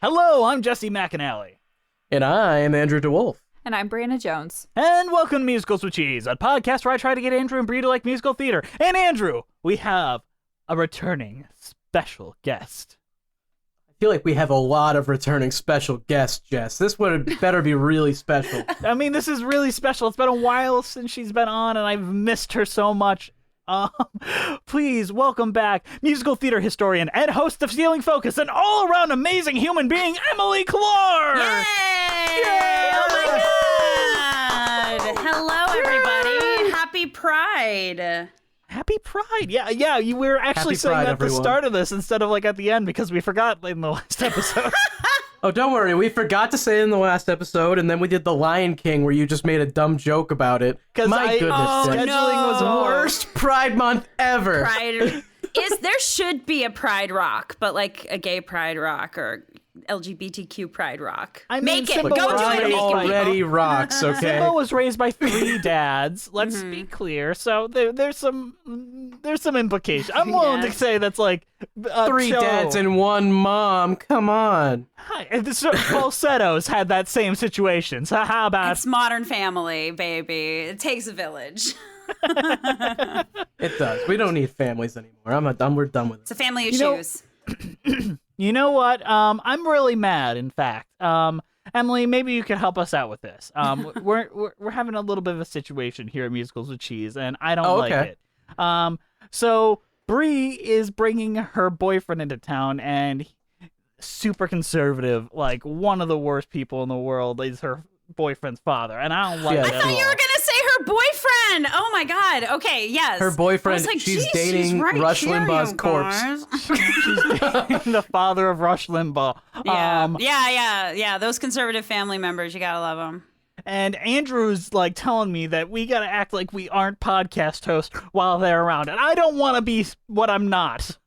Hello, I'm Jesse McAnally. And I am Andrew DeWolf. And I'm Brianna Jones. And welcome to Musicals with Cheese, a podcast where I try to get Andrew and Brie to like musical theater. And Andrew, we have a returning special guest. I feel like we have a lot of returning special guests, Jess. This would better be really special. I mean, this is really special. It's been a while since she's been on, and I've missed her so much. Please welcome back musical theater historian and host of Stealing Focus, and all-around amazing human being, Emily Clark! Yay! Yay! Oh my God! Hello, everybody. Happy Pride. Happy Pride! Yeah. We were actually Happy saying Pride, that at the everyone. start of this instead of like at the end because we forgot in the last episode. Oh, don't worry. We forgot to say it in the last episode, and then we did The Lion King where you just made a dumb joke about it. 'Cause My goodness, scheduling Jess. was no. Worst Pride Month ever. Pride there should be a Pride rock, but like a gay Pride rock or LGBTQ Pride rock. I mean, make it. Simba Go do Pride it. Make it. already people. rocks, okay? Simba was raised by 3 dads. Let's be clear. So there's some implication. I'm willing to Yes. say that's like 3 dads and 1 mom. Come on. Hi, and this Falsettos had that same situation. So how about It's Modern Family, baby. It takes a village. It does. We don't need families anymore. We're done with It's it. a family of know- shoes. You know what? I'm really mad. In fact, Emily, maybe you could help us out with this. We're having a little bit of a situation here at Musicals with Cheese, and I don't like okay. it. So Brie is bringing her boyfriend into town, and super conservative, like one of the worst people in the world is her boyfriend's father, and I don't like Yeah, that I at thought you all. were gonna say her boyfriend. Oh my God. Okay. Yes. Her boyfriend, I was like, she's geez, dating right Rush here, Limbaugh's you corpse. guys. The father of Rush Limbaugh. Yeah. Those conservative family members, you gotta love them. And Andrew's like telling me that we gotta act like we aren't podcast hosts while they're around, and I don't want to be what I'm not.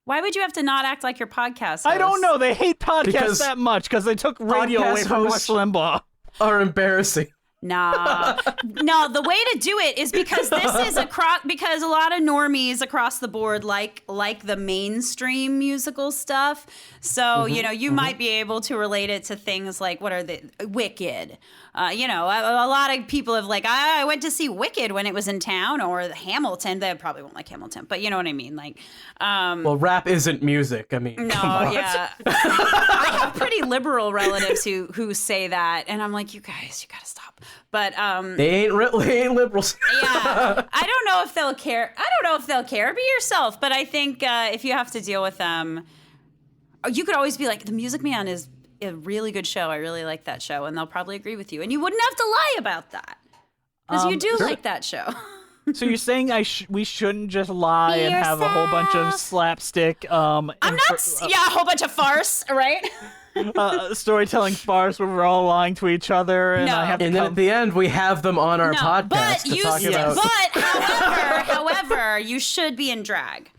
Why would you have to not act like your podcast? I don't host? know. They hate podcasts Because that much because they took radio away podcast from Rush hosts- Limbaugh. Are embarrassing. Nah, no. The way to do it is because this is because a lot of normies across the board like the mainstream musical stuff. So you might be able to relate it to things like what are the Wicked. A lot of people have like I went to see Wicked when it was in town, or Hamilton. They probably won't like Hamilton, but you know what I mean. Like, Well, rap isn't music. I mean, no, come on. yeah. I have pretty liberal relatives who say that, and I'm like, you guys, you gotta stop. But They ain't liberals. yeah, I don't know if they'll care. I don't know if they'll care. Be yourself. But I think if you have to deal with them, you could always be like, The Music Man is a really good show. I really like that show, and they'll probably agree with you. And you wouldn't have to lie about that because you do sure. like that show. So you're saying we shouldn't just lie Be and have a whole bunch of yourself. slapstick I'm not. A whole bunch of farce, right? storytelling farce where we're all lying to each other, and No. I have to And then come. at the end, we have them on our No, podcast but to talk about. But however, you should be in drag.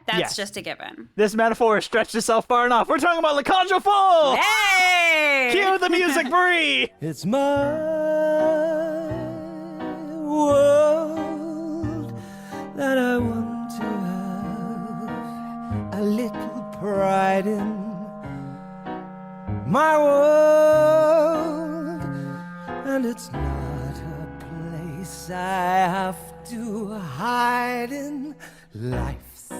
That's Yes. just a given. This metaphor has stretched itself far enough. We're talking about La Conjure Full. Hey! Cue the music, Brie. It's my world that I want to have a little pride in. My world, and it's not a place I have to hide in. Life's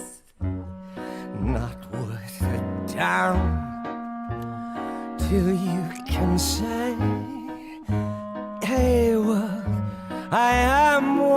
not worth a damn till you can say, hey world, I am what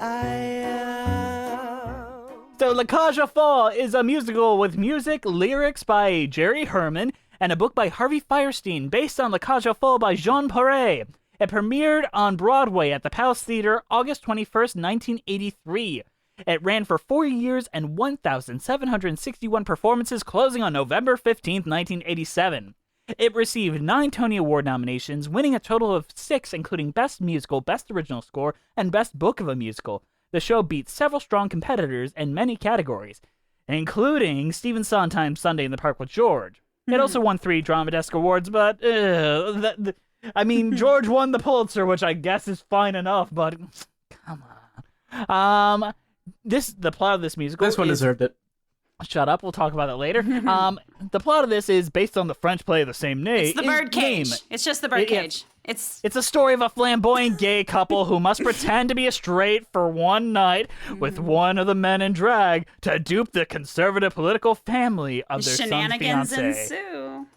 I am. So La Cage aux Folles is a musical with music, lyrics by Jerry Herman, and a book by Harvey Fierstein based on La Cage aux Folles by Jean Paré. It premiered on Broadway at the Palace Theater August 21st, 1983. It ran for 4 years and 1,761 performances, closing on November 15th, 1987. It received 9 Tony Award nominations, winning a total of 6, including Best Musical, Best Original Score, and Best Book of a Musical. The show beat several strong competitors in many categories, including Stephen Sondheim's Sunday in the Park with George. It also won 3 Drama Desk Awards, but I mean, George won the Pulitzer, which I guess is fine enough, but come on. The plot of this musical This one is deserved it. Shut up. We'll talk about that later. The plot of this is based on the French play of the same name. It's the birdcage. It's just the birdcage. It's a story of a flamboyant gay couple who must pretend to be a straight for one night with one of the men in drag to dupe the conservative political family of their son's Shenanigans fiancé. ensue.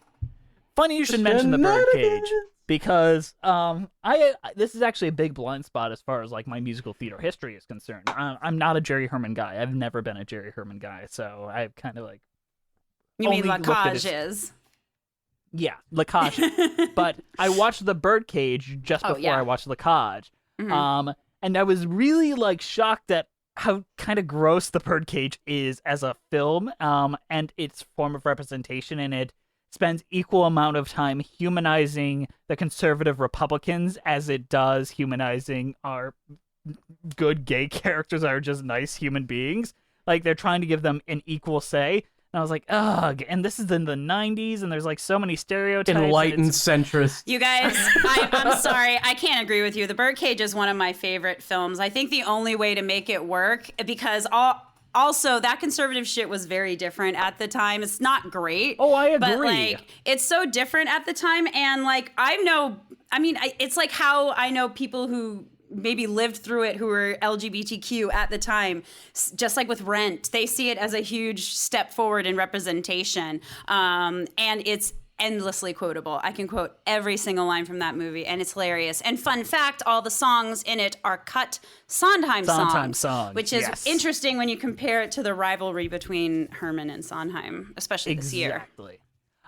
Funny you should mention the birdcage because this is actually a big blind spot as far as like my musical theater history is concerned. I'm not a Jerry Herman guy. I've never been a Jerry Herman guy, so I've kind of like You mean only looked at Lacage his- is? Yeah, Lacage. But I watched The Birdcage just before I watched Lacage. And I was really like shocked at how kind of gross The Birdcage is as a film, and its form of representation in it spends equal amount of time humanizing the conservative Republicans as it does humanizing our good gay characters that are just nice human beings. Like they're trying to give them an equal say. And I was like, ugh. And this is in the 90s, and there's like so many stereotypes. Enlightened centrist. You guys, I'm sorry, I can't agree with you. The Birdcage is one of my favorite films. I think the only way to make it work, because also that conservative shit was very different at the time. It's not great. Oh, I agree. But like, it's so different at the time, and like it's like how I know people who maybe lived through it who were LGBTQ at the time, just like with Rent, they see it as a huge step forward in representation. And it's endlessly quotable. I can quote every single line from that movie, and it's hilarious. And fun fact, all the songs in it are cut Sondheim songs, which is interesting when you compare it to the rivalry between Herman and Sondheim, especially this year. Exactly.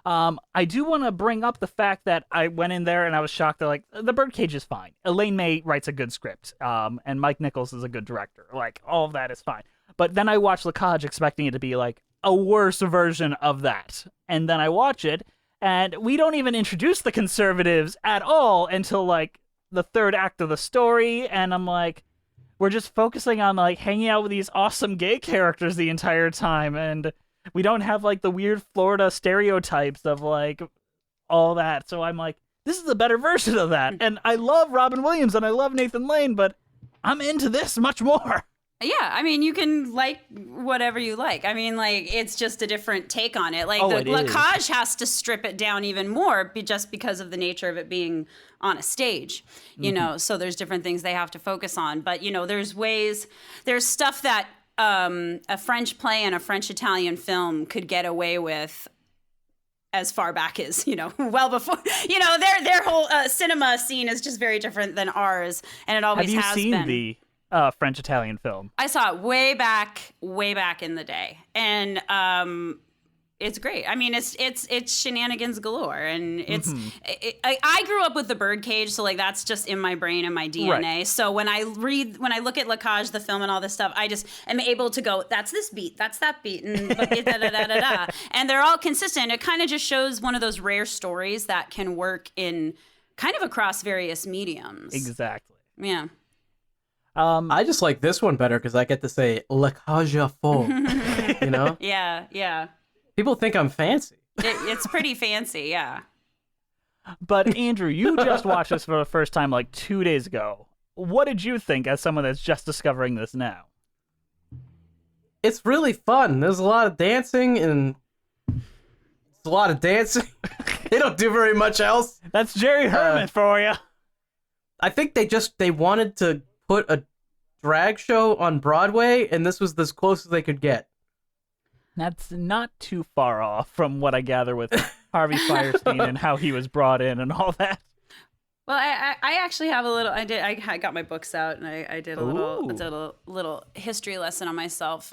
I do want to bring up the fact that I went in there and I was shocked that like The Birdcage is fine. Elaine May writes a good script, and Mike Nichols is a good director. Like all of that is fine. But then I watched Lacage expecting it to be like a worse version of that, and then I watch it, and we don't even introduce the conservatives at all until like the third act of the story, and I'm like, we're just focusing on like hanging out with these awesome gay characters the entire time, and we don't have like the weird Florida stereotypes of like all that. So I'm like, this is a better version of that. And I love Robin Williams and I love Nathan Lane, but I'm into this much more. Yeah, I mean, you can like whatever you like. I mean, like, it's just a different take on it. Like, the Lacage has to strip it down even more just because of the nature of it being on a stage, you know, so there's different things they have to focus on. But, you know, there's stuff that a French play and a French-Italian film could get away with as far back as, you know, well before, you know, their whole cinema scene is just very different than ours, and it always has been. Have you seen the French-Italian film? I saw it way back in the day, and it's great. I mean, it's shenanigans galore, and it's. I grew up with The Birdcage, so like that's just in my brain and my DNA. Right. So when I look at Lacage, the film, and all this stuff, I just am able to go, that's this beat, that's that beat, and da da da da da, and they're all consistent. It kind of just shows one of those rare stories that can work in kind of across various mediums. Exactly. Yeah. I just like this one better because I get to say Lacage faux, you know? Yeah. People think I'm fancy. It's pretty fancy, yeah. But Andrew, you just watched this for the first time like 2 days ago. What did you think as someone that's just discovering this now? It's really fun. There's a lot of dancing and They don't do very much else. That's Jerry Herman for you. I think they wanted to put a drag show on Broadway, and this was as close as they could get. That's not too far off from what I gather with Harvey Fierstein and how he was brought in and all that. Well, I actually have a little. I got my books out and I did a little history lesson on myself.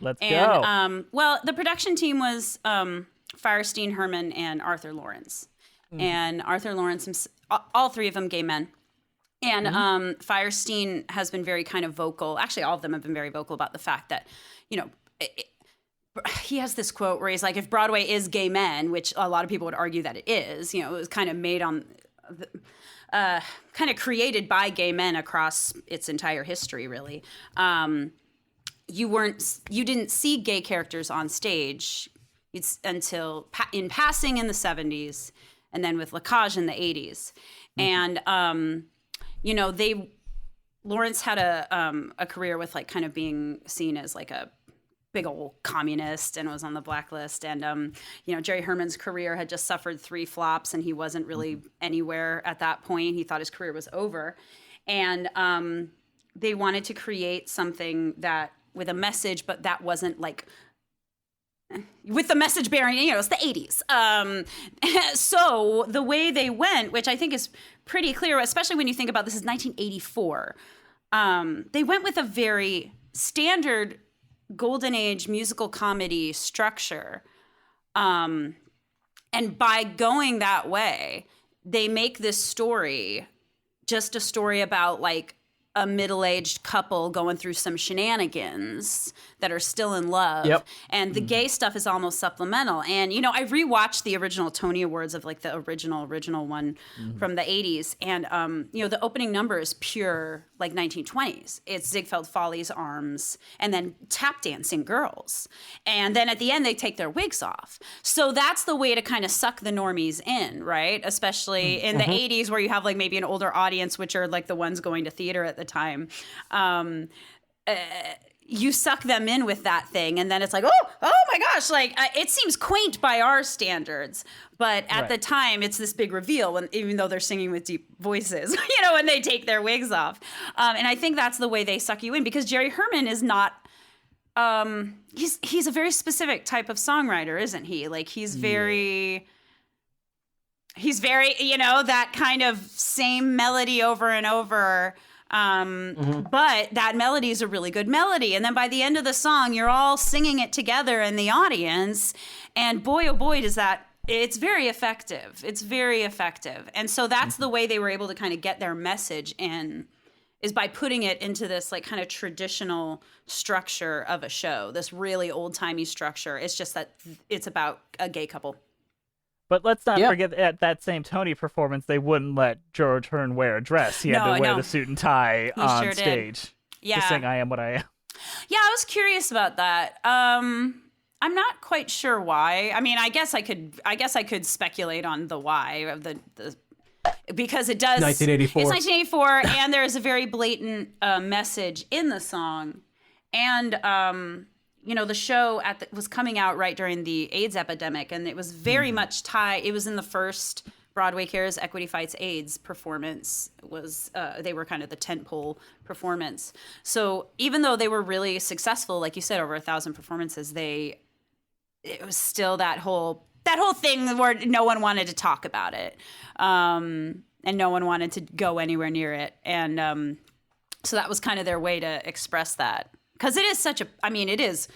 Let's go. Well, the production team was Fierstein, Herman, and Arthur Lawrence, and Arthur Lawrence, all three of them gay men. And Fierstein has been very kind of vocal. Actually, all of them have been very vocal about the fact that, you know, he has this quote where he's like, if Broadway is gay men, which a lot of people would argue that it is, you know, it was kind of made on, kind of created by gay men across its entire history, really. You didn't see gay characters on stage until in passing in the 70s, and then with Lacage in the 80s. And, you know, Lawrence had a career with like kind of being seen as like a big old communist and was on the blacklist. And, Jerry Herman's career had just suffered 3 flops and he wasn't really anywhere at that point. He thought his career was over. And they wanted to create something that with a message, but that wasn't like with the message bearing, it's the 80s. So the way they went, which I think is pretty clear, especially when you think about this is 1984, they went with a very standard golden age musical comedy structure. And by going that way, they make this story just a story about like a middle-aged couple going through some shenanigans that are still in love. Yep. And the gay stuff is almost supplemental. And, I rewatched the original Tony Awards of like the original one from the 80s. And, the opening number is pure like 1920s. It's Ziegfeld Follies, Arms, and then tap dancing girls. And then at the end, they take their wigs off. So that's the way to kind of suck the normies in, right? Especially in the 80s where you have like maybe an older audience, which are like the ones going to theater at the time. You suck them in with that thing, and then it's like, oh my gosh, like it seems quaint by our standards, but at the time it's this big reveal when even though they're singing with deep voices, when they take their wigs off, and I think that's the way they suck you in because Jerry Herman is not. He's a very specific type of songwriter, isn't he? Like he's very, that kind of same melody over and over. But that melody is a really good melody. And then by the end of the song, you're all singing it together in the audience. And boy, oh boy, it's very effective. It's very effective. And so that's the way they were able to kind of get their message in, is by putting it into this like kind of traditional structure of a show, this really old timey structure. It's just that it's about a gay couple. But let's not forget at that same Tony performance, they wouldn't let George Hearn wear a dress. He had to wear the suit and tie on stage to sing I Am What I Am. Yeah, I was curious about that. I'm not quite sure why. I mean, I guess I could speculate on the why of the because it does 1984. It's 1984 and there's a very blatant message in the song. And the show was coming out right during the AIDS epidemic, and it was very much tied. It was in the first Broadway Cares Equity Fights AIDS performance. They were kind of the tentpole performance. So even though they were really successful, like you said, over 1,000 performances, it was still that whole thing where no one wanted to talk about it, and no one wanted to go anywhere near it, and so that was kind of their way to express that. Because it is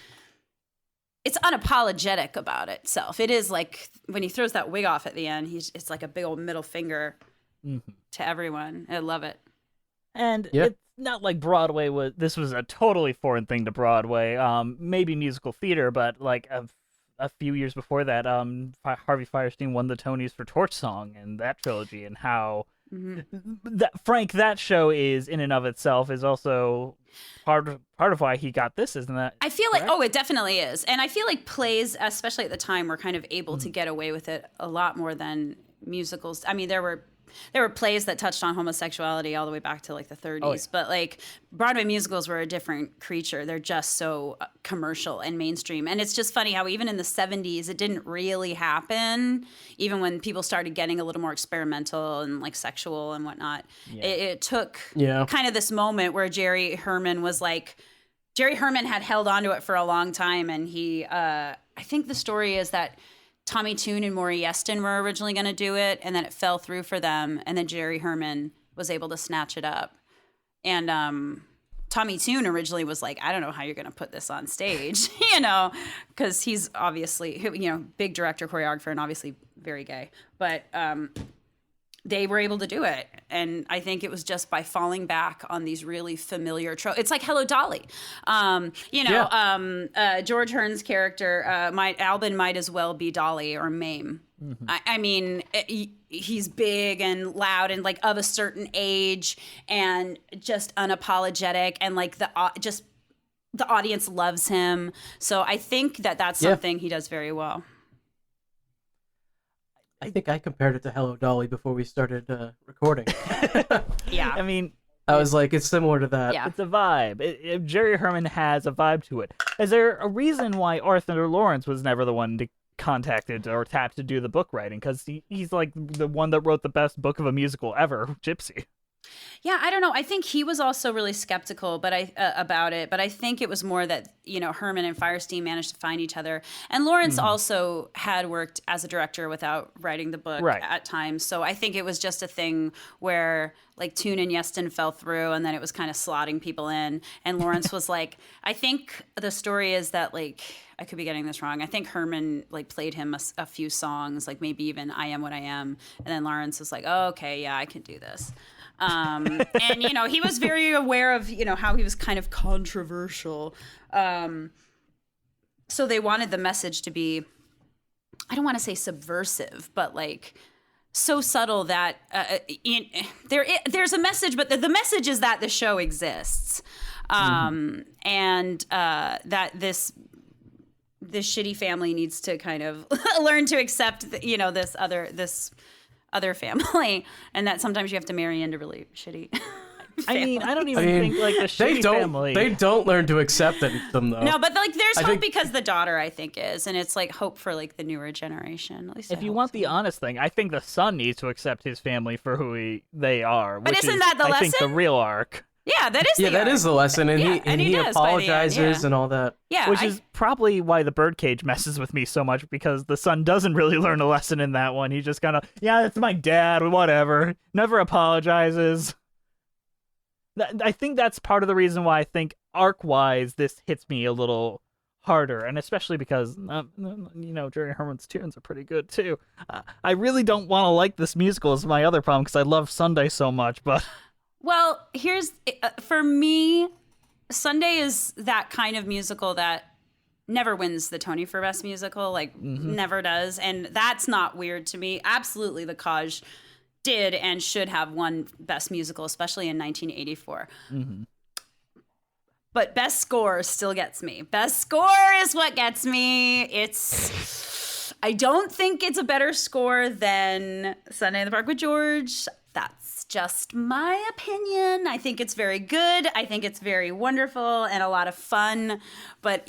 it's unapologetic about itself. It is like when he throws that wig off at the end, it's like a big old middle finger to everyone. I love it. And it's not like this was a totally foreign thing to Broadway. Maybe musical theater, but like a few years before that, Harvey Fierstein won the Tonys for Torch Song and that trilogy, and how that show is in and of itself is also part of why he got this, isn't that? I feel like it definitely is, and I feel like plays, especially at the time, were kind of able to get away with it a lot more than musicals. I mean, there were plays that touched on homosexuality all the way back to like the 30s, but like Broadway musicals were a different creature. They're just so commercial and mainstream. And it's just funny how even in the 70s, it didn't really happen. Even when people started getting a little more experimental and like sexual and whatnot, it took kind of this moment where Jerry Herman had held onto it for a long time. And I think the story is that Tommy Tune and Maury Yeston were originally going to do it, and then it fell through for them, and then Jerry Herman was able to snatch it up. And Tommy Tune originally was like, I don't know how you're going to put this on stage, because he's obviously, big director, choreographer, and obviously very gay. But they were able to do it. And I think it was just by falling back on these really familiar tropes. It's like Hello, Dolly. George Hearn's character, Albin might as well be Dolly or Mame. Mm-hmm. I mean, he's big and loud and like of a certain age and just unapologetic and like the audience loves him. So I think that's something he does very well. I think I compared it to Hello, Dolly before we started recording. Yeah. I mean, I was like, it's similar to that. Yeah. It's a vibe. Jerry Herman has a vibe to it. Is there a reason why Arthur Lawrence was never the one to contacted or tapped to do the book writing? Because he's like the one that wrote the best book of a musical ever, Gypsy. Yeah, I don't know. I think he was also really skeptical, about it. But I think it was more that Herman and Firestein managed to find each other, and Lawrence also had worked as a director without writing the book at times. So I think it was just a thing where like Toon and Yeston fell through, and then it was kind of slotting people in. And Lawrence was like, I think the story is that like I could be getting this wrong. I think Herman like played him a few songs, like maybe even "I Am What I Am," and then Lawrence was like, oh, okay, yeah, I can do this. And he was very aware of how he was kind of controversial, so they wanted the message to be, I don't want to say subversive, but like so subtle that there's a message, but the message is that the show exists, and that this shitty family needs to kind of learn to accept this other family, and that sometimes you have to marry into really shitty family. I don't even think like the shitty family. They don't learn to accept them though. No, but like there's hope because the daughter, I think, is, and it's like hope for like the newer generation. At least if you want the honest thing, I think the son needs to accept his family for who they are. But which isn't that the I think the lesson? real arc. Yeah, that is. That is the lesson, and he does by the end, apologizes and all that. Yeah, which is probably why the birdcage messes with me so much, because the son doesn't really learn a lesson in that one. He just kind of, that's my dad, whatever. Never apologizes. I think that's part of the reason why I think arc-wise this hits me a little harder, and especially because Jerry Herman's tunes are pretty good too. I really don't want to like this musical as my other problem because I love Sunday so much, but. Well, here's for me, Sunday is that kind of musical that never wins the Tony for Best Musical, like never does, and that's not weird to me. Absolutely, The Cage did and should have won Best Musical, especially in 1984. But Best Score still gets me. Best Score is what gets me. I don't think it's a better score than Sunday in the Park with George. That's just my opinion. I think it's very good. I think it's very wonderful and a lot of fun. But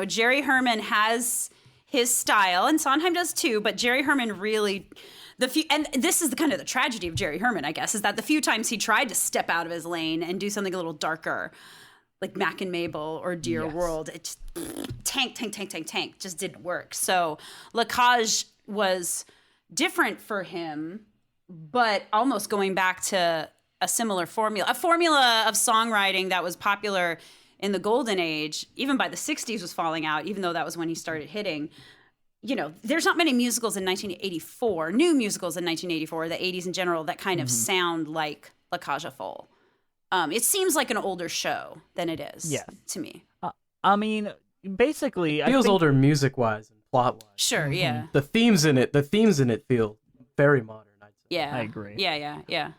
Jerry Herman has his style, and Sondheim does too. But Jerry Herman really, and this is the kind of the tragedy of Jerry Herman, I guess, is that the few times he tried to step out of his lane and do something a little darker, like Mac and Mabel or Dear World, it just tank, just didn't work. So La Cage was different for him, but almost going back to a similar formula of songwriting that was popular in the golden age, even by the 60s was falling out, even though that was when he started hitting. There's not many musicals in 1984, new musicals in 1984, the 80s in general, that kind of sound like La Cage aux Folles. It seems like an older show than it is to me. I mean, basically, it feels older music-wise and plot-wise. Sure, yeah. The themes in it feel very modern, I'd say. Yeah. I agree. Yeah.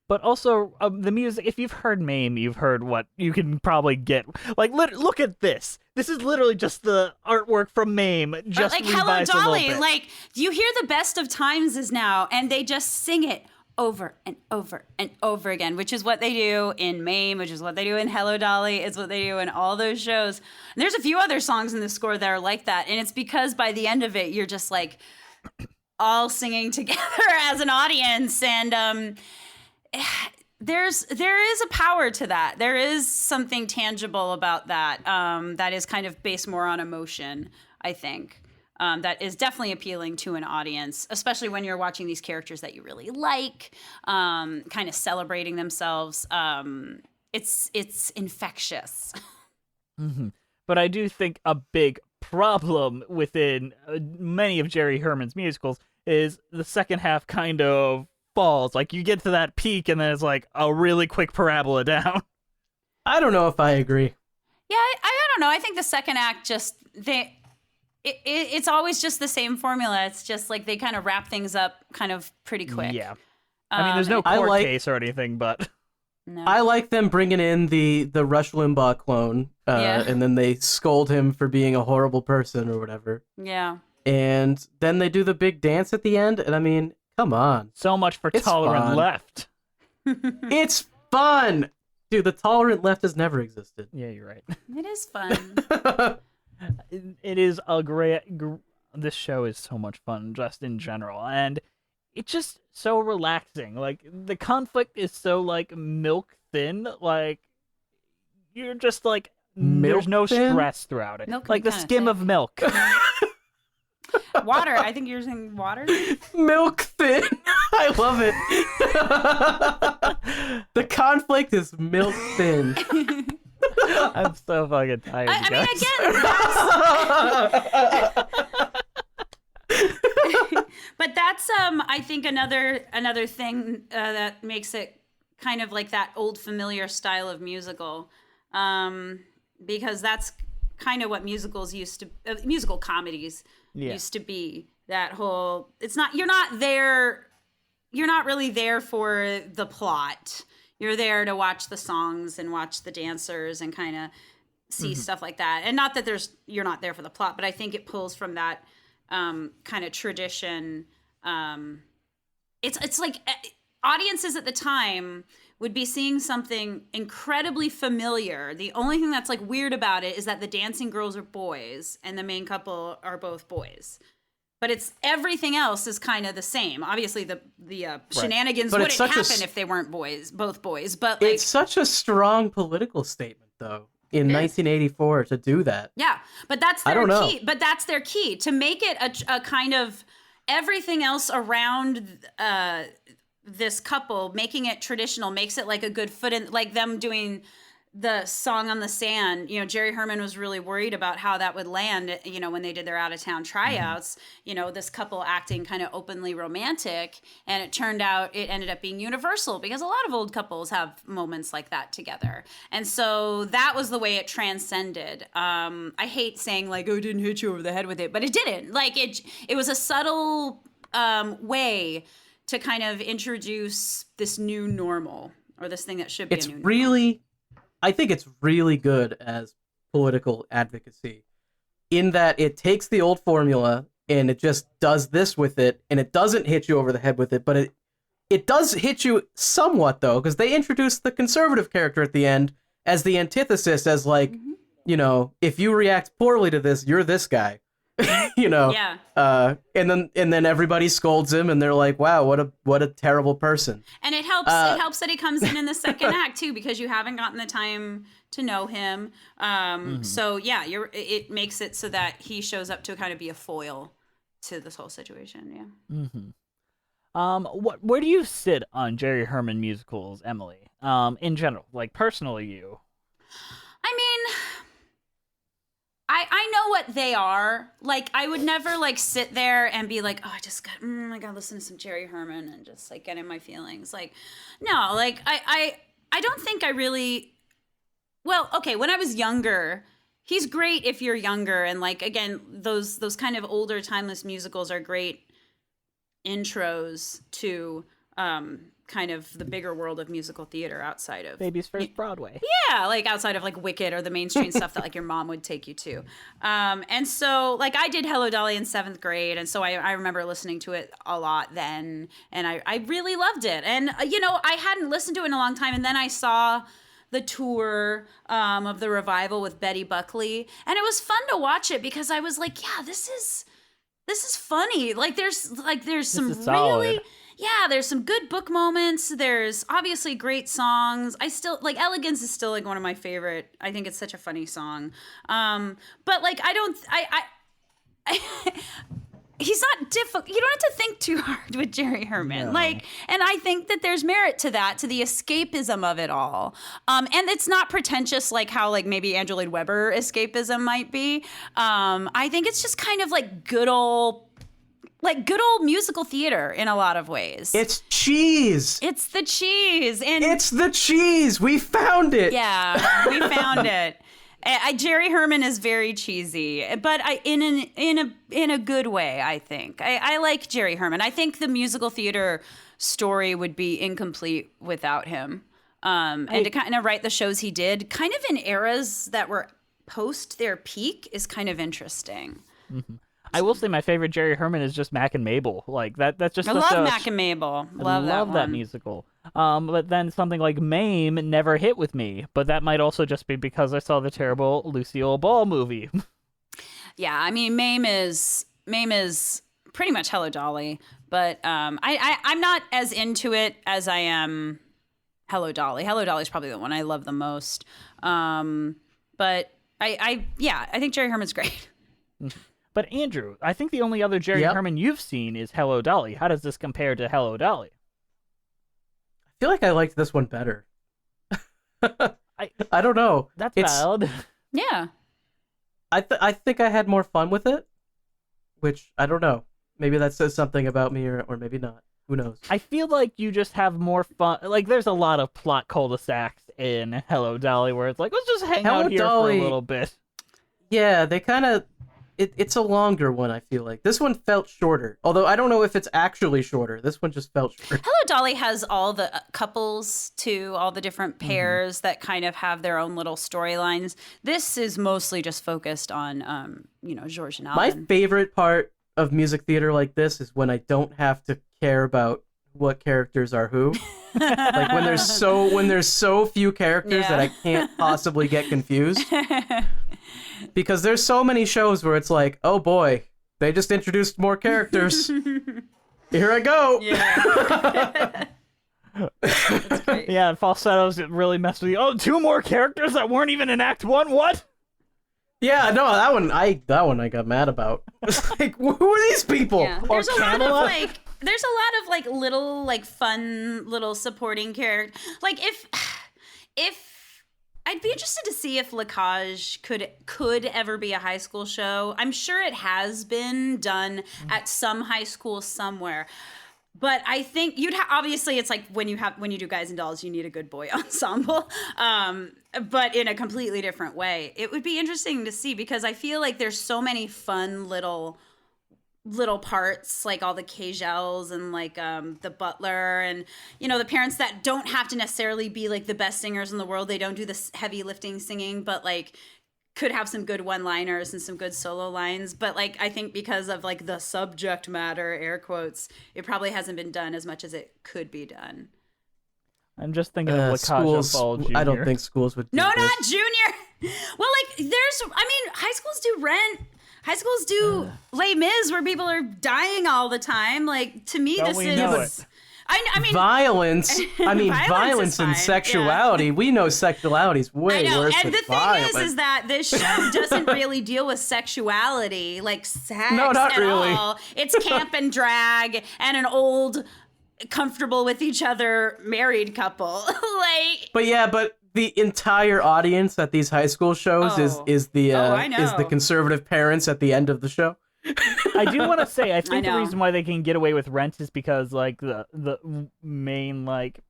But also, the music, if you've heard MAME, you've heard what you can probably get. Like, look at this. This is literally just the artwork from MAME, just like Hello revised a little Dolly. bit. Like, you hear The Best of Times is now, and they just sing it over and over and over again, which is what they do in MAME, which is what they do in Hello Dolly, it's what they do in all those shows. And there's a few other songs in the score that are like that, and it's because by the end of it, you're just like all singing together as an audience, and there is a power to that. There is something tangible about that that is kind of based more on emotion, I think. That is definitely appealing to an audience, especially when you're watching these characters that you really like, kind of celebrating themselves. It's infectious. But I do think a big problem within many of Jerry Herman's musicals is the second half kind of falls. Like, you get to that peak and then it's like a really quick parabola down. I don't know if I agree. Yeah, I don't know. I think the second act it's always just the same formula. It's just like they kind of wrap things up kind of pretty quick. Yeah. I mean, there's no court case or anything, but... No. I like them bringing in the Rush Limbaugh clone, and then they scold him for being a horrible person or whatever. Yeah. And then they do the big dance at the end, and I mean, come on. So much for It's Tolerant fun. Left. It's fun. Dude, the tolerant left has never existed. Yeah, you're right. It is fun. It is a this show is so much fun just in general, and it's just so relaxing. Like the conflict is so like milk thin. Like you're just like there's no Milk thin? stress throughout it. Milk can Like be the kinda skim thick. of milk. Water. I think you're saying water. Milk thin. I love it. The conflict is milk thin. I'm so fucking tired. I guys. mean, again, but that's I think another thing that makes it kind of like that old familiar style of musical, because that's kind of what musicals used to musical comedies used to be. That whole you're not really there for the plot. You're there to watch the songs and watch the dancers and kind of see stuff like that. And not that you're not there for the plot, but I think it pulls from that kind of tradition. It's like audiences at the time would be seeing something incredibly familiar. The only thing that's like weird about it is that the dancing girls are boys and the main couple are both boys. But it's everything else is kind of the same. Obviously, the shenanigans But wouldn't it's such happen if they weren't both boys. But like, It's such a strong political statement, though, in 1984 to do that. yeah, but that's I their don't know. key. But that's their key to make it a kind of everything else around this couple, making it traditional, makes it like a good foot in, like them doing the song on the sand. You know, Jerry Herman was really worried about how that would land, you know, when they did their out of town tryouts, you know, this couple acting kind of openly romantic, and it ended up being universal because a lot of old couples have moments like that together. And so that was the way it transcended. I hate saying like, oh, it didn't hit you over the head with it, but it didn't. Like it was a subtle way to kind of introduce this new normal, or this thing that should be It's a new normal. I think it's really good as political advocacy in that it takes the old formula and it just does this with it, and it doesn't hit you over the head with it, but it does hit you somewhat, though, because they introduce the conservative character at the end as the antithesis, as like, you know, if you react poorly to this, you're this guy. You know, Yeah. and then everybody scolds him, and they're like, "Wow, what a terrible person." And it helps. It helps that he comes in the second act too, because you haven't gotten the time to know him. So yeah, it makes it so that he shows up to kind of be a foil to this whole situation. Yeah. Where do you sit on Jerry Herman musicals, Emily? In general, like personally, you. I mean, I know what they are. Like, I would never like sit there and be like, oh, I gotta listen to some Jerry Herman and just like get in my feelings. Like, no, like I don't think I really. Well, okay, when I was younger, he's great if you're younger, and like again, those kind of older timeless musicals are great intros to kind of the bigger world of musical theater outside of Baby's First Broadway. yeah, like outside of like Wicked or the mainstream stuff that like your mom would take you to. And so like I did Hello Dolly in 7th grade. And so I remember listening to it a lot then. And I really loved it. And, you know, I hadn't listened to it in a long time. And then I saw the tour of the revival with Betty Buckley. And it was fun to watch it because I was like, yeah, this is funny. Like there's some is solid. really... Yeah, there's some good book moments. There's obviously great songs. I still like Elegance is still like one of my favorite. I think it's such a funny song. But like I he's not difficult. You don't have to think too hard with Jerry Herman. No. Like, and I think that there's merit to that, to the escapism of it all. And it's not pretentious like how like maybe Andrew Lloyd Webber escapism might be. I think it's just kind of like good old musical theater in a lot of ways. It's cheese. It's the cheese, and It's the cheese. We found it. yeah, we found it. Jerry Herman is very cheesy, but in a good way. I think I like Jerry Herman. I think the musical theater story would be incomplete without him. And to kind of write the shows he did, kind of in eras that were post their peak, is kind of interesting. I will say my favorite Jerry Herman is just Mac and Mabel. Like that's just I such love a, Mac and Mabel. I Love that that one. musical. But then something like Mame never hit with me. But that might also just be because I saw the terrible Lucille Ball movie. Yeah, I mean, Mame is pretty much Hello Dolly, but I'm not as into it as I am Hello Dolly. Hello Dolly is probably the one I love the most. But I think Jerry Herman's great. But Andrew, I think the only other Jerry Yep. Herman you've seen is Hello Dolly. How does this compare to Hello Dolly? I feel like I liked this one better. I don't know. That's It's- valid. Yeah. I think I had more fun with it, which I don't know. Maybe that says something about me, or maybe not. Who knows? I feel like you just have more fun. Like, there's a lot of plot cul-de-sacs in Hello Dolly where it's like, let's just hang Hello out here Dolly- for a little bit. Yeah, they kind of. It's a longer one, I feel like. This one felt shorter. Although I don't know if it's actually shorter. This one just felt shorter. Hello Dolly has all the couples too, all the different pairs that kind of have their own little storylines. This is mostly just focused on, George and My Alvin. favorite part of music theater like this is when I don't have to care about what characters are who. Like when there's so few characters that I can't possibly get confused. Because there's so many shows where it's like, oh boy, they just introduced more characters. Here I go. Yeah. That's great. Yeah, falsettos really mess with you. Oh, 2 more characters that weren't even in Act 1? What? Yeah, no, that one I got mad about. It's like, who are these people? Yeah. Or There's a lot of Camelot? there's a lot of like little like fun little supporting character. Like if I'd be interested to see if Lacage could ever be a high school show. I'm sure it has been done at some high school somewhere. But I think obviously it's like when you do Guys and Dolls, you need a good boy ensemble, but in a completely different way. It would be interesting to see because I feel like there's so many fun little parts, like all the Kagels and like the butler and the parents that don't have to necessarily be like the best singers in the world. They don't do this heavy lifting singing, but like could have some good one-liners and some good solo lines. But like I think because of like the subject matter, air quotes, it probably hasn't been done as much as it could be done. I'm just thinking of Lacaja Fall Jr. I don't think schools would do No, this. not Junior. Well, like high schools do Rent. High schools do Les Mis, where people are dying all the time. Like to me, Don't this we is. know it? I mean, Violence. I mean, Violence violence is and fine, sexuality. We know sexuality is way I know, worse and than the thing violence. is that this show doesn't really deal with sexuality, like sex No, not at really. all. It's camp and drag and an old, comfortable with each other married couple. But the entire audience at these high school shows Oh. is the I know. is the conservative parents at the end of the show. I do want to say, I think the know. reason why they can get away with Rent is because like the main like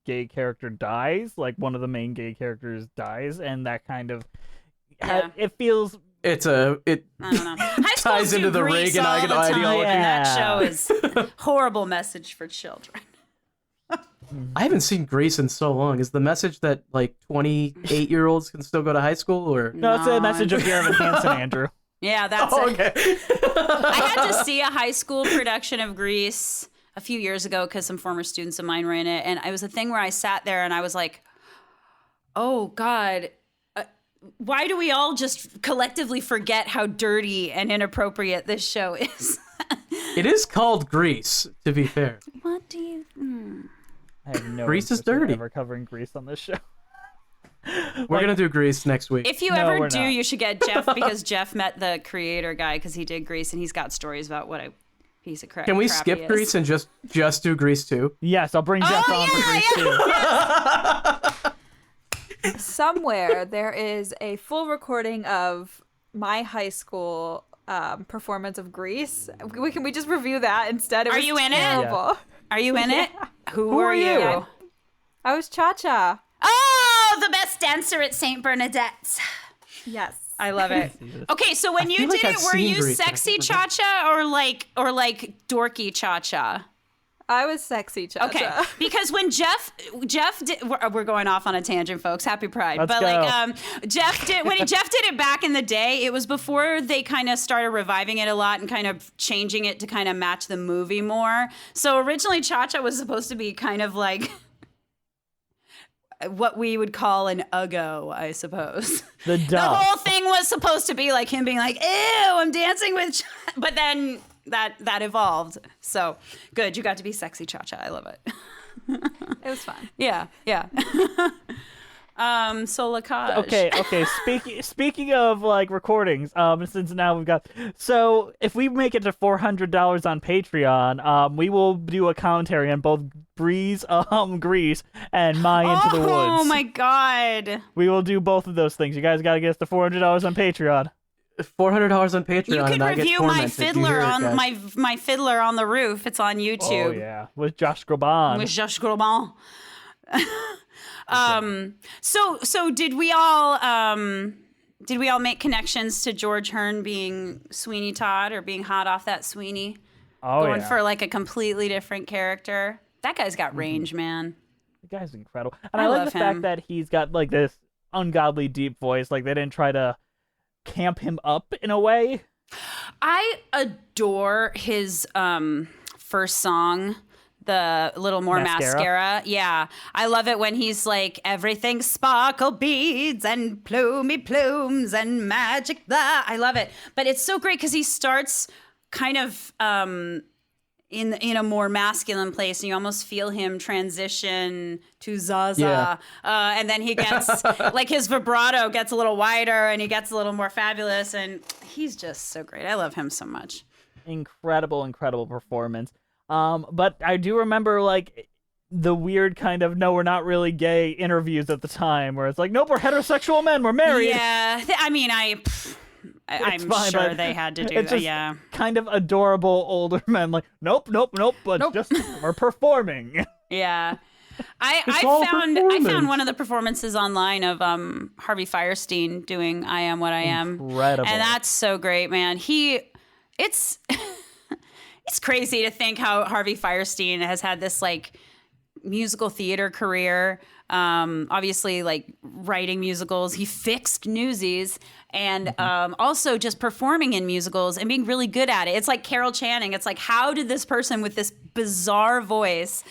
gay character dies, like one of the main gay characters dies, and that kind of Yeah. it feels. I don't I don't know. High schools Ties into do the Grease Reagan all the time. ideology. That show Yeah. is horrible message for children. I haven't seen Grease in so long. Is the message that like 28-year-olds can still go to high school, or? No, it's a message of Dear Evan Hansen, Andrew. Yeah, that's Oh, it. okay. I had to see a high school production of Grease a few years ago because some former students of mine were in it, and it was a thing where I sat there and I was like, "Oh God, why do we all just collectively forget how dirty and inappropriate this show is?" It is called Grease, to be fair. What do you? I have no Grease is interest in dirty. ever covering Grease on this show. We're gonna do Grease next week. If you No, ever we're do, not. you should get Jeff because Jeff met the creator guy because he did Grease and he's got stories about what a piece of crap. Can we crap skip he is. Grease and just do Grease too? Yes, I'll bring Jeff on for Grease too. Somewhere there is a full recording of my high school performance of Grease. Can we just review that instead? It Are was you in it? terrible. Are you in it? Who are are you? you? I was Cha-Cha. Oh, the best dancer at St. Bernadette's. Yes. I love it. Okay, so when you feel like did I've it, were seen you Grease, but I sexy can't remember. cha-cha or like dorky cha-cha? I was sexy Cha-Cha. Okay, because when Jeff did, we're going off on a tangent, folks. Happy Pride. Let's but go. like Jeff did Jeff did it back in the day. It was before they kind of started reviving it a lot and kind of changing it to kind of match the movie more. So originally, Cha-Cha was supposed to be kind of like what we would call an uggo, I suppose. The The duff. whole thing was supposed to be like him being like, ew, I'm dancing with but then that evolved. So good, you got to be sexy Cha-Cha. I love it. It was fun. Yeah. So Lacage. Okay. Speaking of like recordings, since now we've got, so if we make it to $400 on Patreon, we will do a commentary on both Grease and My Into the Woods. Oh my god. We will do both of those things. You guys got to get us to $400 on Patreon. $400 on Patreon. You could and I get review my tormented. You fiddler hear it, on guys. my fiddler on the roof. It's on Oh YouTube. yeah, with Josh Groban. With Josh Groban. So did we all make connections to George Hearn being Sweeney Todd or being hot off that Sweeney? Oh Going yeah, for like a completely different character. That guy's got range, man. the guy's incredible, and I I like love the him. fact that he's got like this ungodly deep voice. Like they didn't try to camp him up in a way. I adore his first song, the Little More Mascara. Yeah. I love it when he's like, everything sparkle beads and plumy plumes and magic. Blah. I love it. But it's so great because he starts kind of in a more masculine place, and you almost feel him transition to Zaza. Yeah. And then he gets, like his vibrato gets a little wider and he gets a little more fabulous, and he's just so great. I love him so much. Incredible performance. But I do remember like the weird kind of no, we're not really gay interviews at the time, where it's like, nope, we're heterosexual men, we're married. Yeah. I mean, I'm fine, sure but they had to do it's that. just Yeah. kind of adorable older men, like, nope, but just we're performing. Yeah. I all found performance. one of the performances online of Harvey Firestein doing I Am What I Am. Incredible. And that's so great, man. It's it's crazy to think how Harvey Firestein has had this like musical theater career. Obviously like writing musicals. He fixed Newsies and also just performing in musicals and being really good at it. It's like Carol Channing. It's like, how did this person with this bizarre voice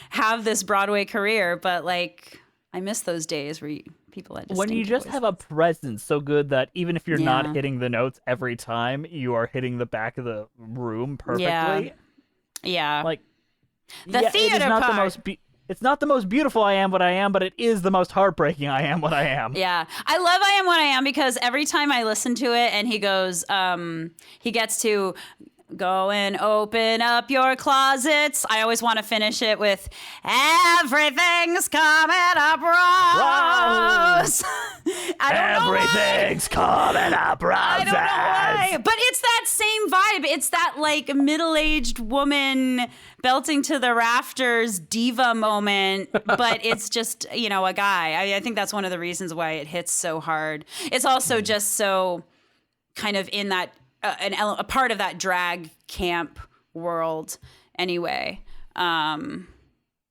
have this Broadway career? But like, I miss those days where people had When you distinct just voices. have a presence so good that even if you're Yeah. not hitting the notes every time, you are hitting the back of the room perfectly. Yeah. Like The it is theater not the part. most it's not the most beautiful I Am What I Am, but it is the most heartbreaking I Am What I Am. Yeah. I love I Am What I Am because every time I listen to it and he goes, he gets to go and open up your closets. I always want to finish it with everything's coming up rose. I don't know why. Everything's coming up I don't know why. roses. But it's that same vibe. It's that like middle-aged woman belting to the rafters diva moment, but it's just, you know, a guy. I think that's one of the reasons why it hits so hard. It's also just so kind of in that, a part of that drag camp world anyway. Yeah.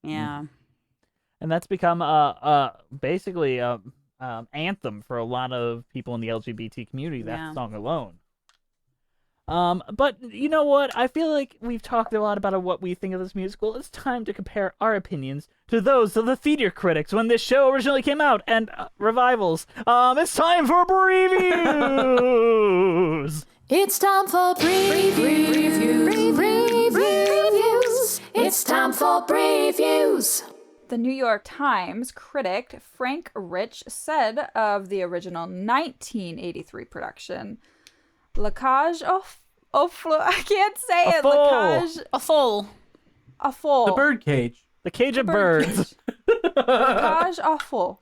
And that's become basically anthem for a lot of people in the LGBT community, that Yeah. song alone. But you know what? I feel like we've talked a lot about what we think of this musical. It's time to compare our opinions to those of the theater critics when this show originally came out, and revivals. It's time for previews! It's time for previews. It's time for previews. The New York Times critic Frank Rich said of the original 1983 production, "Lacage au fleur." I can't say it. Au fond. Lacage A full. au fond. The birdcage. The Cage of Birds. Lacage au fond